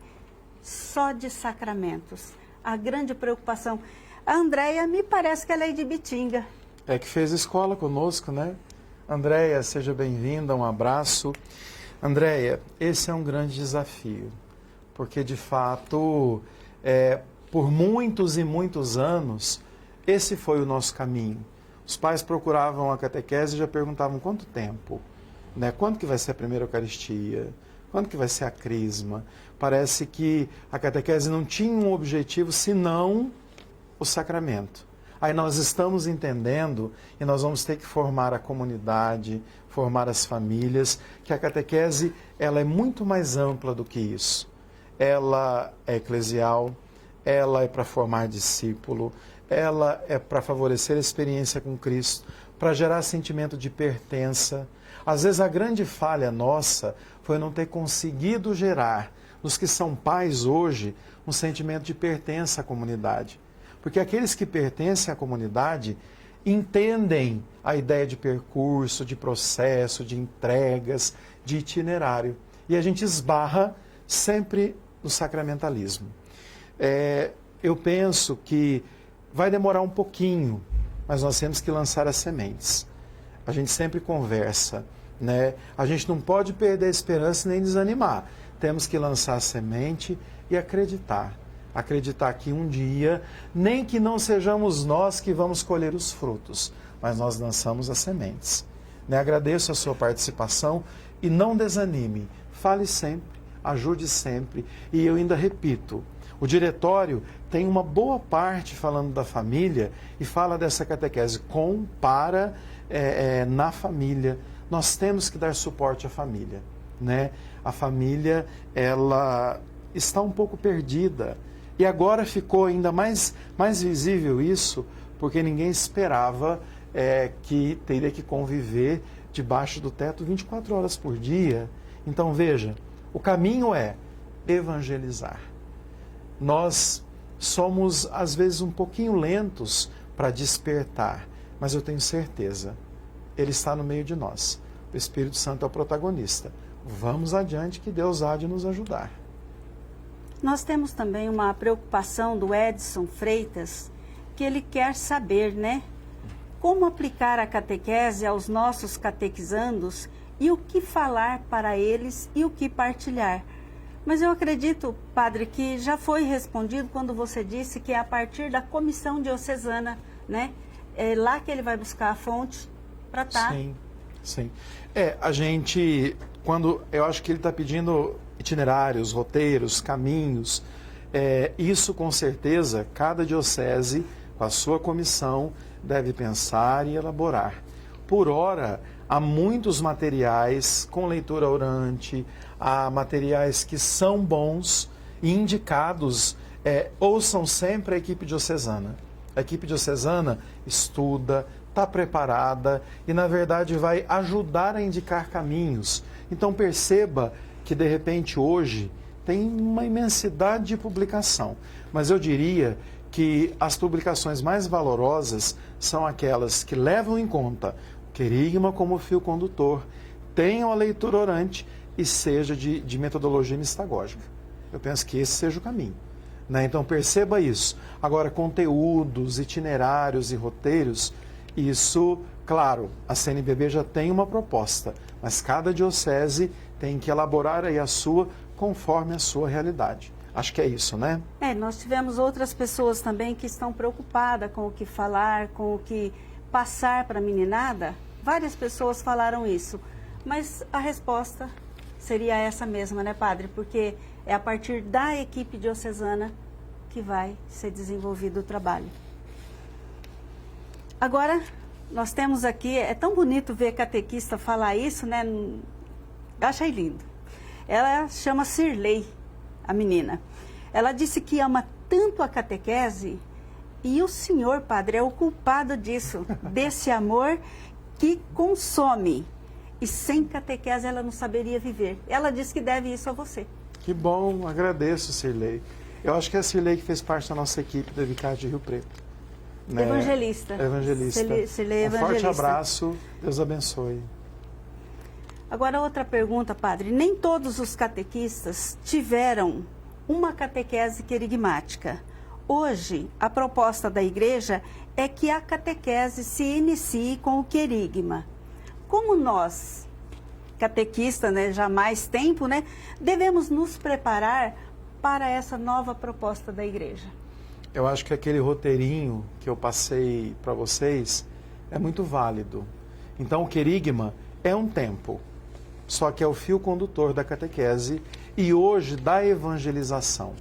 só de sacramentos. A grande preocupação. A Andréia, me parece que ela é de Bitinga. É que fez escola conosco, né? Andréia, seja bem-vinda, um abraço. Andréia, esse é um grande desafio, porque de fato, por muitos e muitos anos, esse foi o nosso caminho. Os pais procuravam a catequese e já perguntavam quanto tempo, né? Quando que vai ser a primeira Eucaristia? Quando que vai ser a crisma? Parece que a catequese não tinha um objetivo senão o sacramento. Aí nós estamos entendendo e nós vamos ter que formar a comunidade, formar as famílias, que a catequese ela é muito mais ampla do que isso. Ela é eclesial, ela é para formar discípulo, ela é para favorecer a experiência com Cristo, para gerar sentimento de pertença. Às vezes a grande falha nossa foi não ter conseguido gerar, nos que são pais hoje, um sentimento de pertença à comunidade. Porque aqueles que pertencem à comunidade entendem a ideia de percurso, de processo, de entregas, de itinerário. E a gente esbarra sempre no sacramentalismo. Eu penso que vai demorar um pouquinho, mas nós temos que lançar as sementes. A gente sempre conversa, né? A gente não pode perder a esperança nem desanimar. Temos que lançar a semente e acreditar. Acreditar que um dia, nem que não sejamos nós que vamos colher os frutos, mas nós lançamos as sementes. Né? Agradeço a sua participação e não desanime. Fale sempre, ajude sempre. E eu ainda repito, o diretório tem uma boa parte falando da família e fala dessa catequese na família. Nós temos que dar suporte à família. Né? A família, ela está um pouco perdida. E agora ficou ainda mais visível isso, porque ninguém esperava que teria que conviver debaixo do teto 24 horas por dia. Então veja, o caminho é evangelizar. Nós somos, às vezes, um pouquinho lentos para despertar, mas eu tenho certeza, Ele está no meio de nós. O Espírito Santo é o protagonista. Vamos adiante que Deus há de nos ajudar. Nós temos também uma preocupação do Edson Freitas, que ele quer saber, né? Como aplicar a catequese aos nossos catequizandos e o que falar para eles e o que partilhar. Mas eu acredito, padre, que já foi respondido quando você disse que é a partir da comissão diocesana, né? É lá que ele vai buscar a fonte para estar. Sim. A gente, eu acho que ele está pedindo itinerários, roteiros, caminhos, isso com certeza cada diocese, com a sua comissão, deve pensar e elaborar. Por ora, há muitos materiais com leitura orante, há materiais que são bons e indicados, ouçam sempre a equipe diocesana. A equipe diocesana estuda, está preparada e, na verdade, vai ajudar a indicar caminhos. Então, perceba que, de repente, hoje tem uma imensidade de publicação. Mas eu diria que as publicações mais valorosas são aquelas que levam em conta o querigma como fio condutor, tenham a leitura orante e seja de metodologia mistagógica. Eu penso que esse seja o caminho. né? Então perceba isso. Agora, conteúdos, itinerários e roteiros, isso, claro, a CNBB já tem uma proposta, mas cada diocese tem que elaborar aí a sua conforme a sua realidade. Acho que é isso, né? Nós tivemos outras pessoas também que estão preocupadas com o que falar, com o que passar para a meninada. Várias pessoas falaram isso, mas a resposta seria essa mesma, né, padre? Porque é a partir da equipe diocesana que vai ser desenvolvido o trabalho. Agora, nós temos aqui, é tão bonito ver catequista falar isso, né? Eu achei lindo. Ela chama Cirlei, a menina. Ela disse que ama tanto a catequese e o senhor, padre, é o culpado disso, desse amor que consome. E sem catequese ela não saberia viver. Ela disse que deve isso a você. Que bom, agradeço, Cirlei. Eu acho que é a Cirlei que fez parte da nossa equipe da Vicária de Rio Preto. Né? Evangelista. Cirlei, evangelista. Um forte abraço, Deus abençoe. Agora, outra pergunta, padre. Nem todos os catequistas tiveram uma catequese querigmática. Hoje, a proposta da igreja é que a catequese se inicie com o querigma. Como nós, catequistas, né, já há mais tempo, né, devemos nos preparar para essa nova proposta da igreja? Eu acho que aquele roteirinho que eu passei para vocês é muito válido. Então, o querigma é um tempo, só que é o fio condutor da catequese e hoje da evangelização.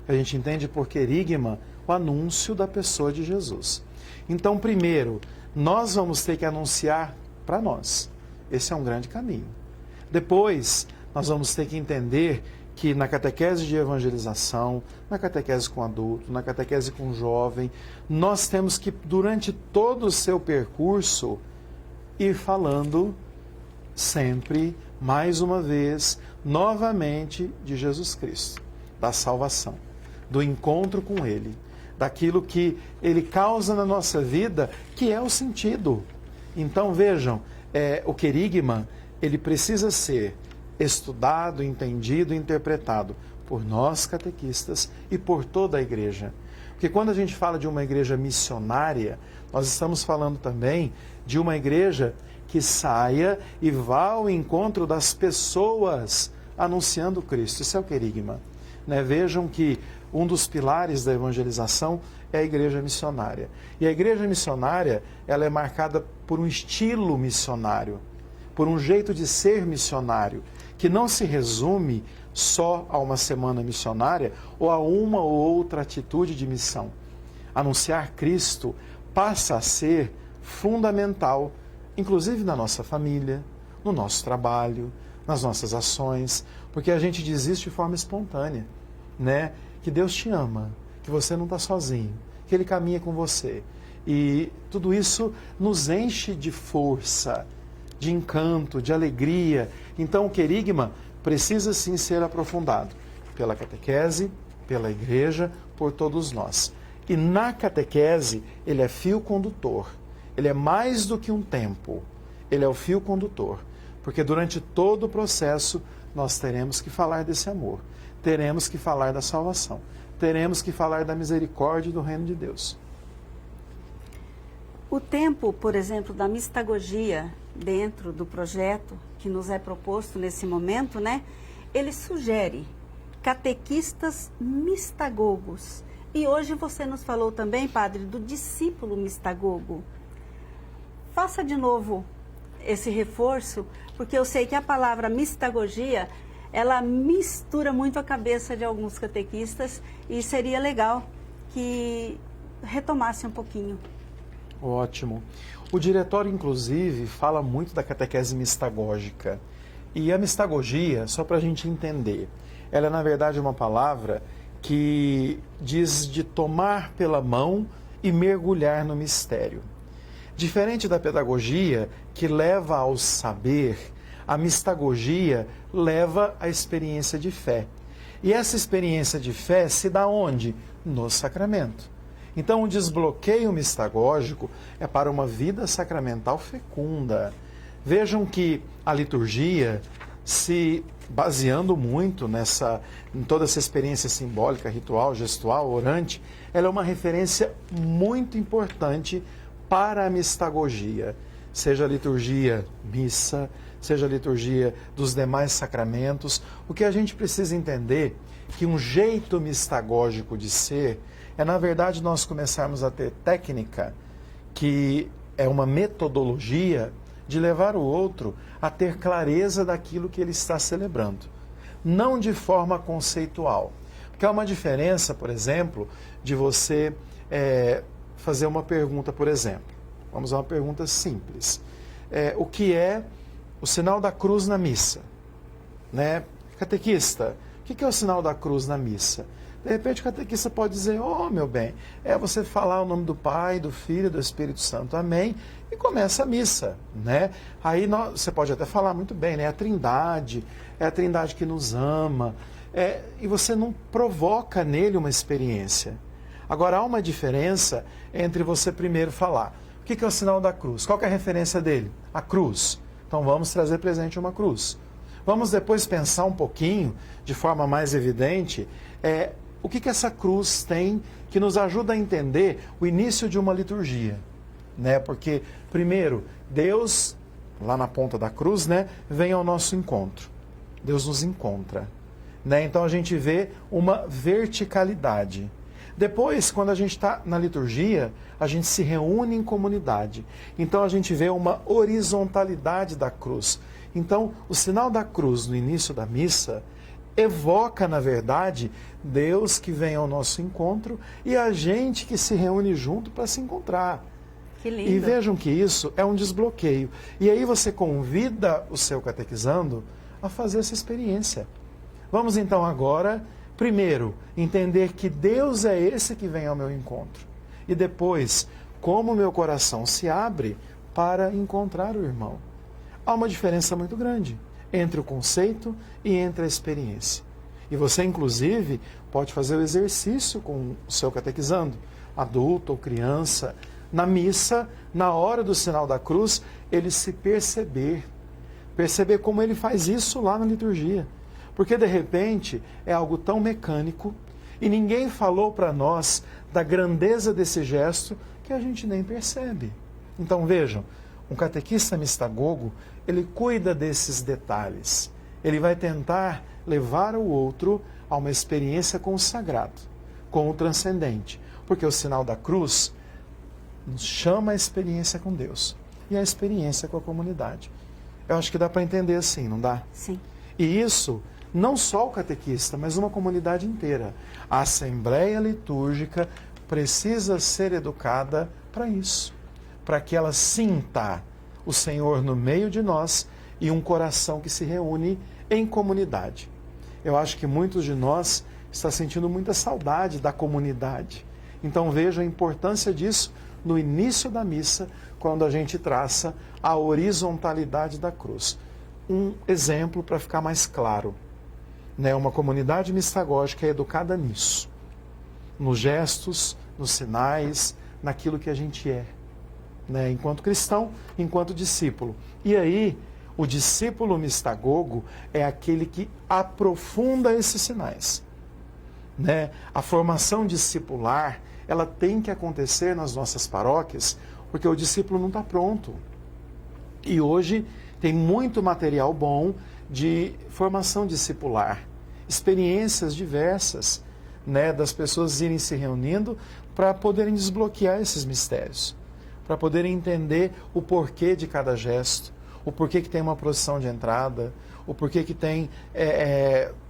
A gente entende por querigma o anúncio da pessoa de Jesus. Então, primeiro, nós vamos ter que anunciar para nós. Esse é um grande caminho. Depois, nós vamos ter que entender que na catequese de evangelização, na catequese com adulto, na catequese com jovem, nós temos que, durante todo o seu percurso, ir falando sempre, mais uma vez, novamente, de Jesus Cristo, da salvação, do encontro com Ele, daquilo que Ele causa na nossa vida, que é o sentido. Então, vejam, o querigma, ele precisa ser estudado, entendido, interpretado por nós catequistas e por toda a igreja. Porque quando a gente fala de uma igreja missionária, nós estamos falando também de uma igreja que saia e vá ao encontro das pessoas anunciando Cristo. Isso é o querigma. Né? Vejam que um dos pilares da evangelização é a igreja missionária. E a igreja missionária, ela é marcada por um estilo missionário, por um jeito de ser missionário, que não se resume só a uma semana missionária ou a uma ou outra atitude de missão. Anunciar Cristo passa a ser fundamental, inclusive na nossa família, no nosso trabalho, nas nossas ações, porque a gente diz isso de forma espontânea, né? Que Deus te ama, que você não está sozinho, que Ele caminha com você. E tudo isso nos enche de força, de encanto, de alegria. Então o querigma precisa sim ser aprofundado pela catequese, pela igreja, por todos nós. E na catequese ele é fio condutor, ele é mais do que um tempo, ele é o fio condutor, porque durante todo o processo nós teremos que falar desse amor, teremos que falar da salvação, teremos que falar da misericórdia e do reino de Deus. O tempo, por exemplo, da mistagogia dentro do projeto que nos é proposto nesse momento, né? Ele sugere catequistas mistagogos. E hoje você nos falou também, padre, do discípulo mistagogo. Faça de novo esse reforço, porque eu sei que a palavra mistagogia, ela mistura muito a cabeça de alguns catequistas e seria legal que retomasse um pouquinho. Ótimo. O diretório, inclusive, fala muito da catequese mistagógica. E a mistagogia, só para a gente entender, ela é, na verdade, uma palavra que diz de tomar pela mão e mergulhar no mistério. Diferente da pedagogia, que leva ao saber, a mistagogia leva à experiência de fé. E essa experiência de fé se dá onde? No sacramento. Então, o desbloqueio mistagógico é para uma vida sacramental fecunda. Vejam que a liturgia se baseando muito em toda essa experiência simbólica, ritual, gestual, orante, ela é uma referência muito importante para a mistagogia, seja a liturgia missa, seja a liturgia dos demais sacramentos. O que a gente precisa entender que um jeito mistagógico de ser é, na verdade, nós começarmos a ter técnica, que é uma metodologia de levar o outro a ter clareza daquilo que ele está celebrando, não de forma conceitual. Porque há uma diferença, por exemplo, de você fazer uma pergunta, por exemplo. Vamos a uma pergunta simples. O que é o sinal da cruz na missa? Né? Catequista, o que é o sinal da cruz na missa? De repente o catequista pode dizer, meu bem, é você falar o nome do Pai, do Filho e do Espírito Santo, amém, e começa a missa, né? Aí você pode até falar muito bem, né? É a Trindade que nos ama, e você não provoca nele uma experiência. Agora, há uma diferença entre você primeiro falar, o que é o sinal da cruz? Qual que é a referência dele? A cruz. Então vamos trazer presente uma cruz. Vamos depois pensar um pouquinho, de forma mais evidente, o que essa cruz tem que nos ajuda a entender o início de uma liturgia. Né? Porque, primeiro, Deus, lá na ponta da cruz, né, vem ao nosso encontro. Deus nos encontra. Né? Então a gente vê uma verticalidade. Depois, quando a gente está na liturgia, a gente se reúne em comunidade. Então a gente vê uma horizontalidade da cruz. Então, o sinal da cruz no início da missa evoca, na verdade, Deus que vem ao nosso encontro e a gente que se reúne junto para se encontrar. Que lindo. E vejam que isso é um desbloqueio. E aí você convida o seu catequizando a fazer essa experiência. Vamos então agora, primeiro, entender que Deus é esse que vem ao meu encontro. E depois, como o meu coração se abre para encontrar o irmão. Há uma diferença muito grande entre o conceito e entre a experiência. E você, inclusive, pode fazer o exercício com o seu catequizando, adulto ou criança, na missa, na hora do sinal da cruz, ele se perceber como ele faz isso lá na liturgia. Porque, de repente, é algo tão mecânico e ninguém falou para nós da grandeza desse gesto que a gente nem percebe. Então, vejam, um catequista mistagogo, ele cuida desses detalhes. Ele vai tentar levar o outro a uma experiência com o sagrado, com o transcendente. Porque o sinal da cruz nos chama a experiência com Deus e a experiência com a comunidade. Eu acho que dá para entender assim, não dá? Sim. E isso, não só o catequista, mas uma comunidade inteira. A Assembleia Litúrgica precisa ser educada para isso, para que ela sinta o Senhor no meio de nós e um coração que se reúne em comunidade. Eu acho que muitos de nós estão sentindo muita saudade da comunidade. Então veja a importância disso no início da missa, quando a gente traça a horizontalidade da cruz. Um exemplo para ficar mais claro. Né? Uma comunidade mistagógica é educada nisso. Nos gestos, nos sinais, naquilo que a gente é. Né? Enquanto cristão, enquanto discípulo. E aí, o discípulo mistagogo é aquele que aprofunda esses sinais. Né? A formação discipular, ela tem que acontecer nas nossas paróquias, porque o discípulo não está pronto. E hoje tem muito material bom de formação discipular, experiências diversas, né, das pessoas irem se reunindo para poderem desbloquear esses mistérios, para poderem entender o porquê de cada gesto, o porquê que tem uma procissão de entrada, o porquê que tem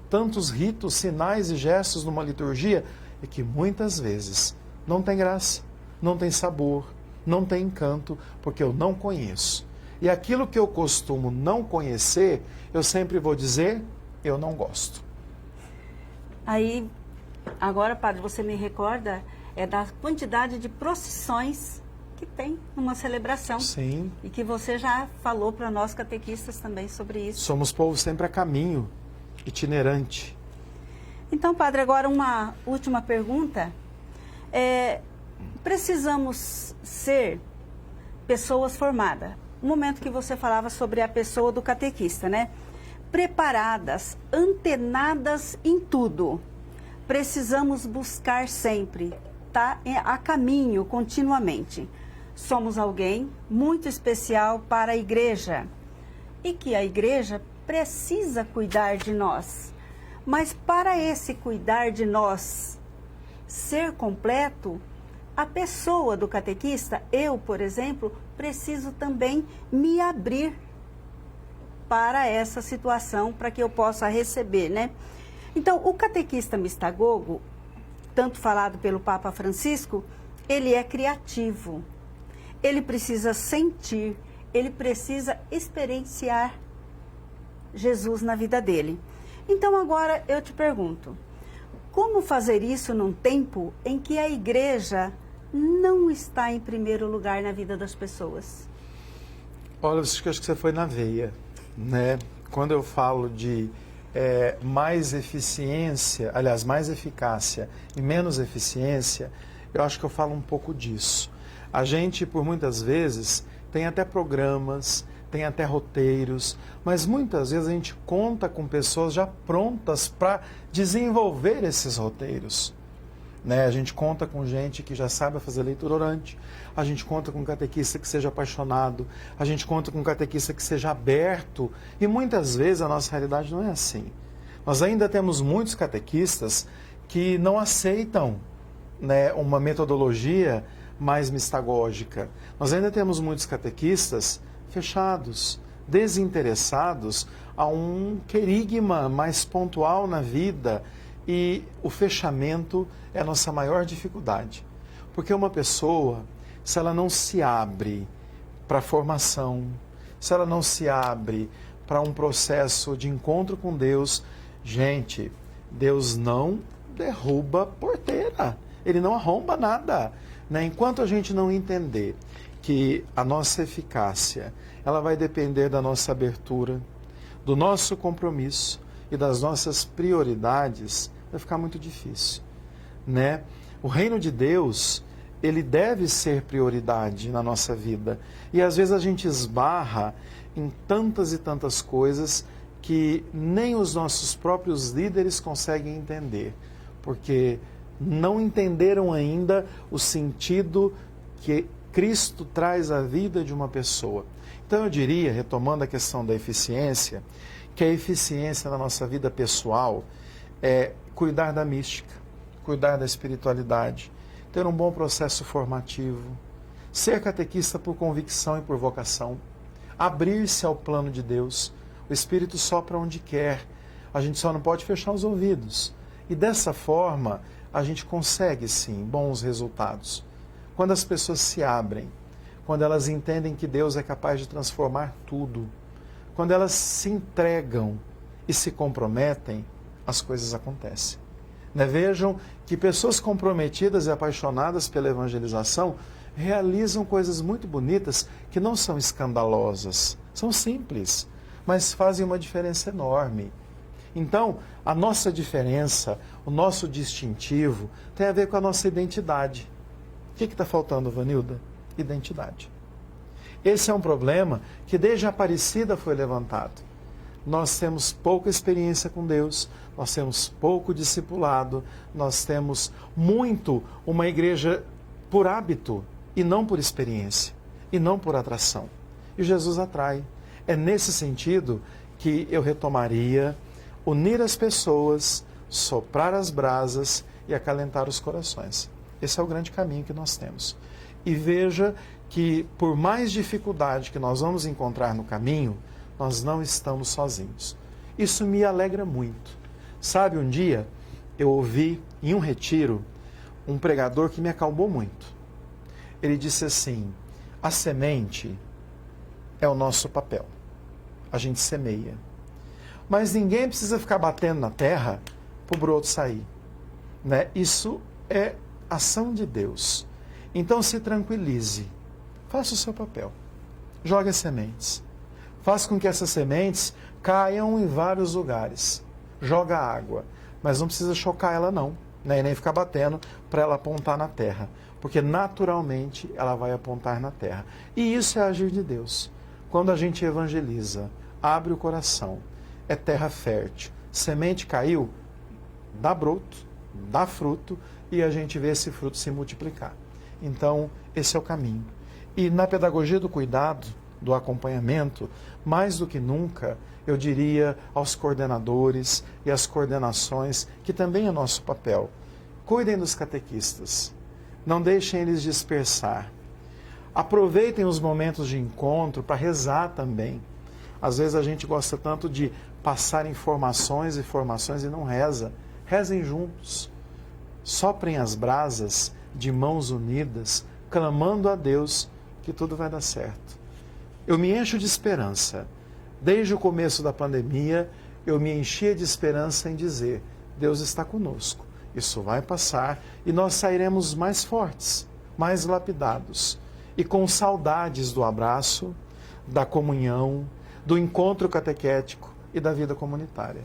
tantos ritos, sinais e gestos numa liturgia, e que muitas vezes não tem graça, não tem sabor, não tem encanto, porque eu não conheço. E aquilo que eu costumo não conhecer, eu sempre vou dizer, eu não gosto. Aí, agora, padre, você me recorda da quantidade de procissões que tem numa celebração. Sim. E que você já falou para nós catequistas também sobre isso. Somos povo sempre a caminho, itinerante. Então, padre, agora uma última pergunta. Precisamos ser pessoas formadas. No momento que você falava sobre a pessoa do catequista, né? preparadas, antenadas em tudo. Precisamos buscar sempre, tá a caminho continuamente. Somos alguém muito especial para a igreja e que a igreja precisa cuidar de nós. Mas para esse cuidar de nós ser completo, a pessoa do catequista, eu, por exemplo, preciso também me abrir para essa situação, para que eu possa receber, né? Então, o catequista mistagogo, tanto falado pelo Papa Francisco, ele é criativo. Ele precisa sentir, ele precisa experienciar Jesus na vida dele. Então, agora eu te pergunto, como fazer isso num tempo em que a igreja não está em primeiro lugar na vida das pessoas? Olha, acho que você foi na veia, né? Quando eu falo de mais eficiência, aliás, mais eficácia e menos eficiência, eu acho que eu falo um pouco disso. A gente, por muitas vezes, tem até programas, tem até roteiros, mas muitas vezes a gente conta com pessoas já prontas para desenvolver esses roteiros. Né? A gente conta com gente que já sabe fazer leitura orante, a gente conta com um catequista que seja apaixonado, a gente conta com um catequista que seja aberto, e muitas vezes a nossa realidade não é assim. Nós ainda temos muitos catequistas que não aceitam, né, uma metodologia mais mistagógica. Nós ainda temos muitos catequistas fechados, desinteressados a um querigma mais pontual na vida, e o fechamento é a nossa maior dificuldade. Porque uma pessoa, se ela não se abre para a formação, se ela não se abre para um processo de encontro com Deus, gente, Deus não derruba porteira, Ele não arromba nada. Né? Enquanto a gente não entender que a nossa eficácia, ela vai depender da nossa abertura, do nosso compromisso e das nossas prioridades, vai ficar muito difícil, né? O reino de Deus, ele deve ser prioridade na nossa vida. E às vezes a gente esbarra em tantas e tantas coisas que nem os nossos próprios líderes conseguem entender, porque não entenderam ainda o sentido que Cristo traz à vida de uma pessoa. Então eu diria, retomando a questão da eficiência, que a eficiência na nossa vida pessoal é cuidar da mística, cuidar da espiritualidade, ter um bom processo formativo, ser catequista por convicção e por vocação, abrir-se ao plano de Deus. O Espírito sopra onde quer, a gente só não pode fechar os ouvidos. E dessa forma, a gente consegue sim bons resultados. Quando as pessoas se abrem, quando elas entendem que Deus é capaz de transformar tudo, quando elas se entregam e se comprometem, as coisas acontecem. Né? Vejam que pessoas comprometidas e apaixonadas pela evangelização realizam coisas muito bonitas que não são escandalosas, são simples, mas fazem uma diferença enorme. Então, a nossa diferença, o nosso distintivo, tem a ver com a nossa identidade. O que está faltando, Vanilda? Identidade. Esse é um problema que desde a Aparecida foi levantado. Nós temos pouca experiência com Deus, nós temos pouco discipulado, nós temos muito uma igreja por hábito e não por experiência, e não por atração. E Jesus atrai. É nesse sentido que eu retomaria unir as pessoas, soprar as brasas e acalentar os corações. Esse é o grande caminho que nós temos. E veja que por mais dificuldade que nós vamos encontrar no caminho, nós não estamos sozinhos. Isso me alegra muito. Sabe, um dia eu ouvi em um retiro um pregador que me acalmou muito. Ele disse assim: a semente é o nosso papel. A gente semeia. Mas ninguém precisa ficar batendo na terra para o broto sair. Né? Isso é ação de Deus. Então se tranquilize. Faça o seu papel. Jogue as sementes. Faça com que essas sementes caiam em vários lugares. Joga água. Mas não precisa chocar ela não. Né? E nem ficar batendo para ela apontar na terra. Porque naturalmente ela vai apontar na terra. E isso é agir de Deus. Quando a gente evangeliza, abre o coração, é terra fértil. Semente caiu, dá broto, dá fruto e a gente vê esse fruto se multiplicar. Então, esse é o caminho. E na pedagogia do cuidado, do acompanhamento, mais do que nunca, eu diria aos coordenadores e às coordenações, que também é nosso papel. Cuidem dos catequistas, não deixem eles dispersar. Aproveitem os momentos de encontro para rezar também. Às vezes a gente gosta tanto de passar informações e não reza. Rezem juntos. Soprem as brasas de mãos unidas, clamando a Deus que tudo vai dar certo. Eu me encho de esperança. Desde o começo da pandemia, eu me enchia de esperança em dizer: Deus está conosco. Isso vai passar e nós sairemos mais fortes, mais lapidados e com saudades do abraço, da comunhão, do encontro catequético e da vida comunitária.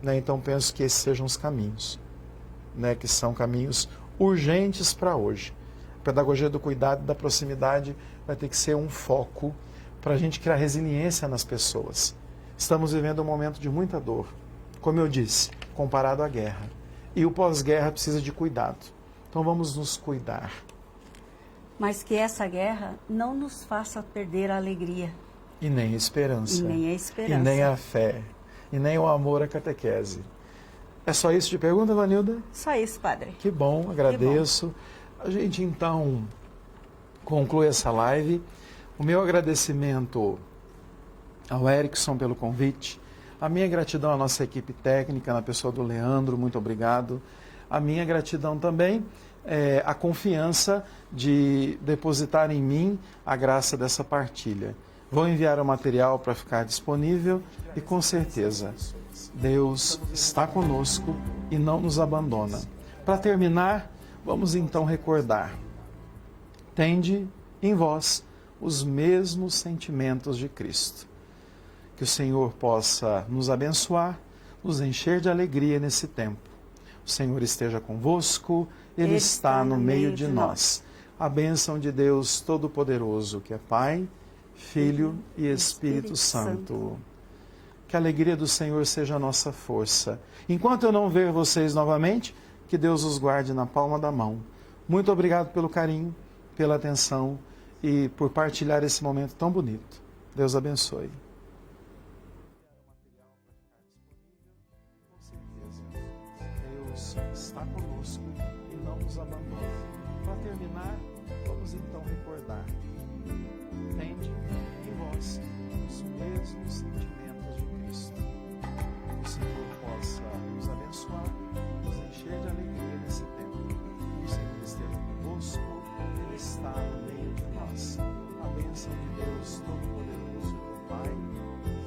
Então penso que esses sejam os caminhos, que são caminhos urgentes para hoje. A pedagogia do cuidado e da proximidade vai ter que ser um foco para a gente criar resiliência nas pessoas. Estamos vivendo um momento de muita dor, como eu disse, comparado à guerra. E o pós-guerra precisa de cuidado. Então vamos nos cuidar. Mas que essa guerra não nos faça perder a alegria. E nem a esperança. E nem a esperança. E nem a fé. E nem o amor à catequese. É só isso de pergunta, Vanilda? Só isso, padre. Que bom, agradeço. Que bom. A gente então conclui essa live. O meu agradecimento ao Erickson pelo convite. A minha gratidão à nossa equipe técnica, na pessoa do Leandro, muito obrigado. A minha gratidão também a confiança de depositar em mim a graça dessa partilha. Vou enviar o material para ficar disponível e com certeza Deus está conosco e não nos abandona. Para terminar, vamos então recordar: tende em vós os mesmos sentimentos de Cristo. Que o Senhor possa nos abençoar, nos encher de alegria nesse tempo. O Senhor esteja convosco, Ele está no meio de nós. A bênção de Deus Todo-Poderoso, que é Pai, Filho e Espírito Santo. Que a alegria do Senhor seja a nossa força. Enquanto eu não ver vocês novamente, que Deus os guarde na palma da mão. Muito obrigado pelo carinho, pela atenção e por partilhar esse momento tão bonito. Deus abençoe. Está conosco e não nos abandona. Para terminar, vamos então recordar: tende em vós os mesmos sentimentos de Cristo. Que o Senhor possa nos abençoar, nos encher de alegria nesse tempo. O Senhor esteja convosco, Ele está no meio de nós. A bênção de Deus Todo-Poderoso, Pai,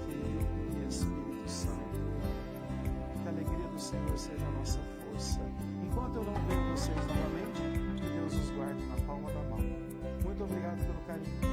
Filho e Espírito Santo. Que a alegria do Senhor seja a nossa força. Enquanto eu não ver vocês novamente, que Deus os guarde na palma da mão. Muito obrigado pelo carinho.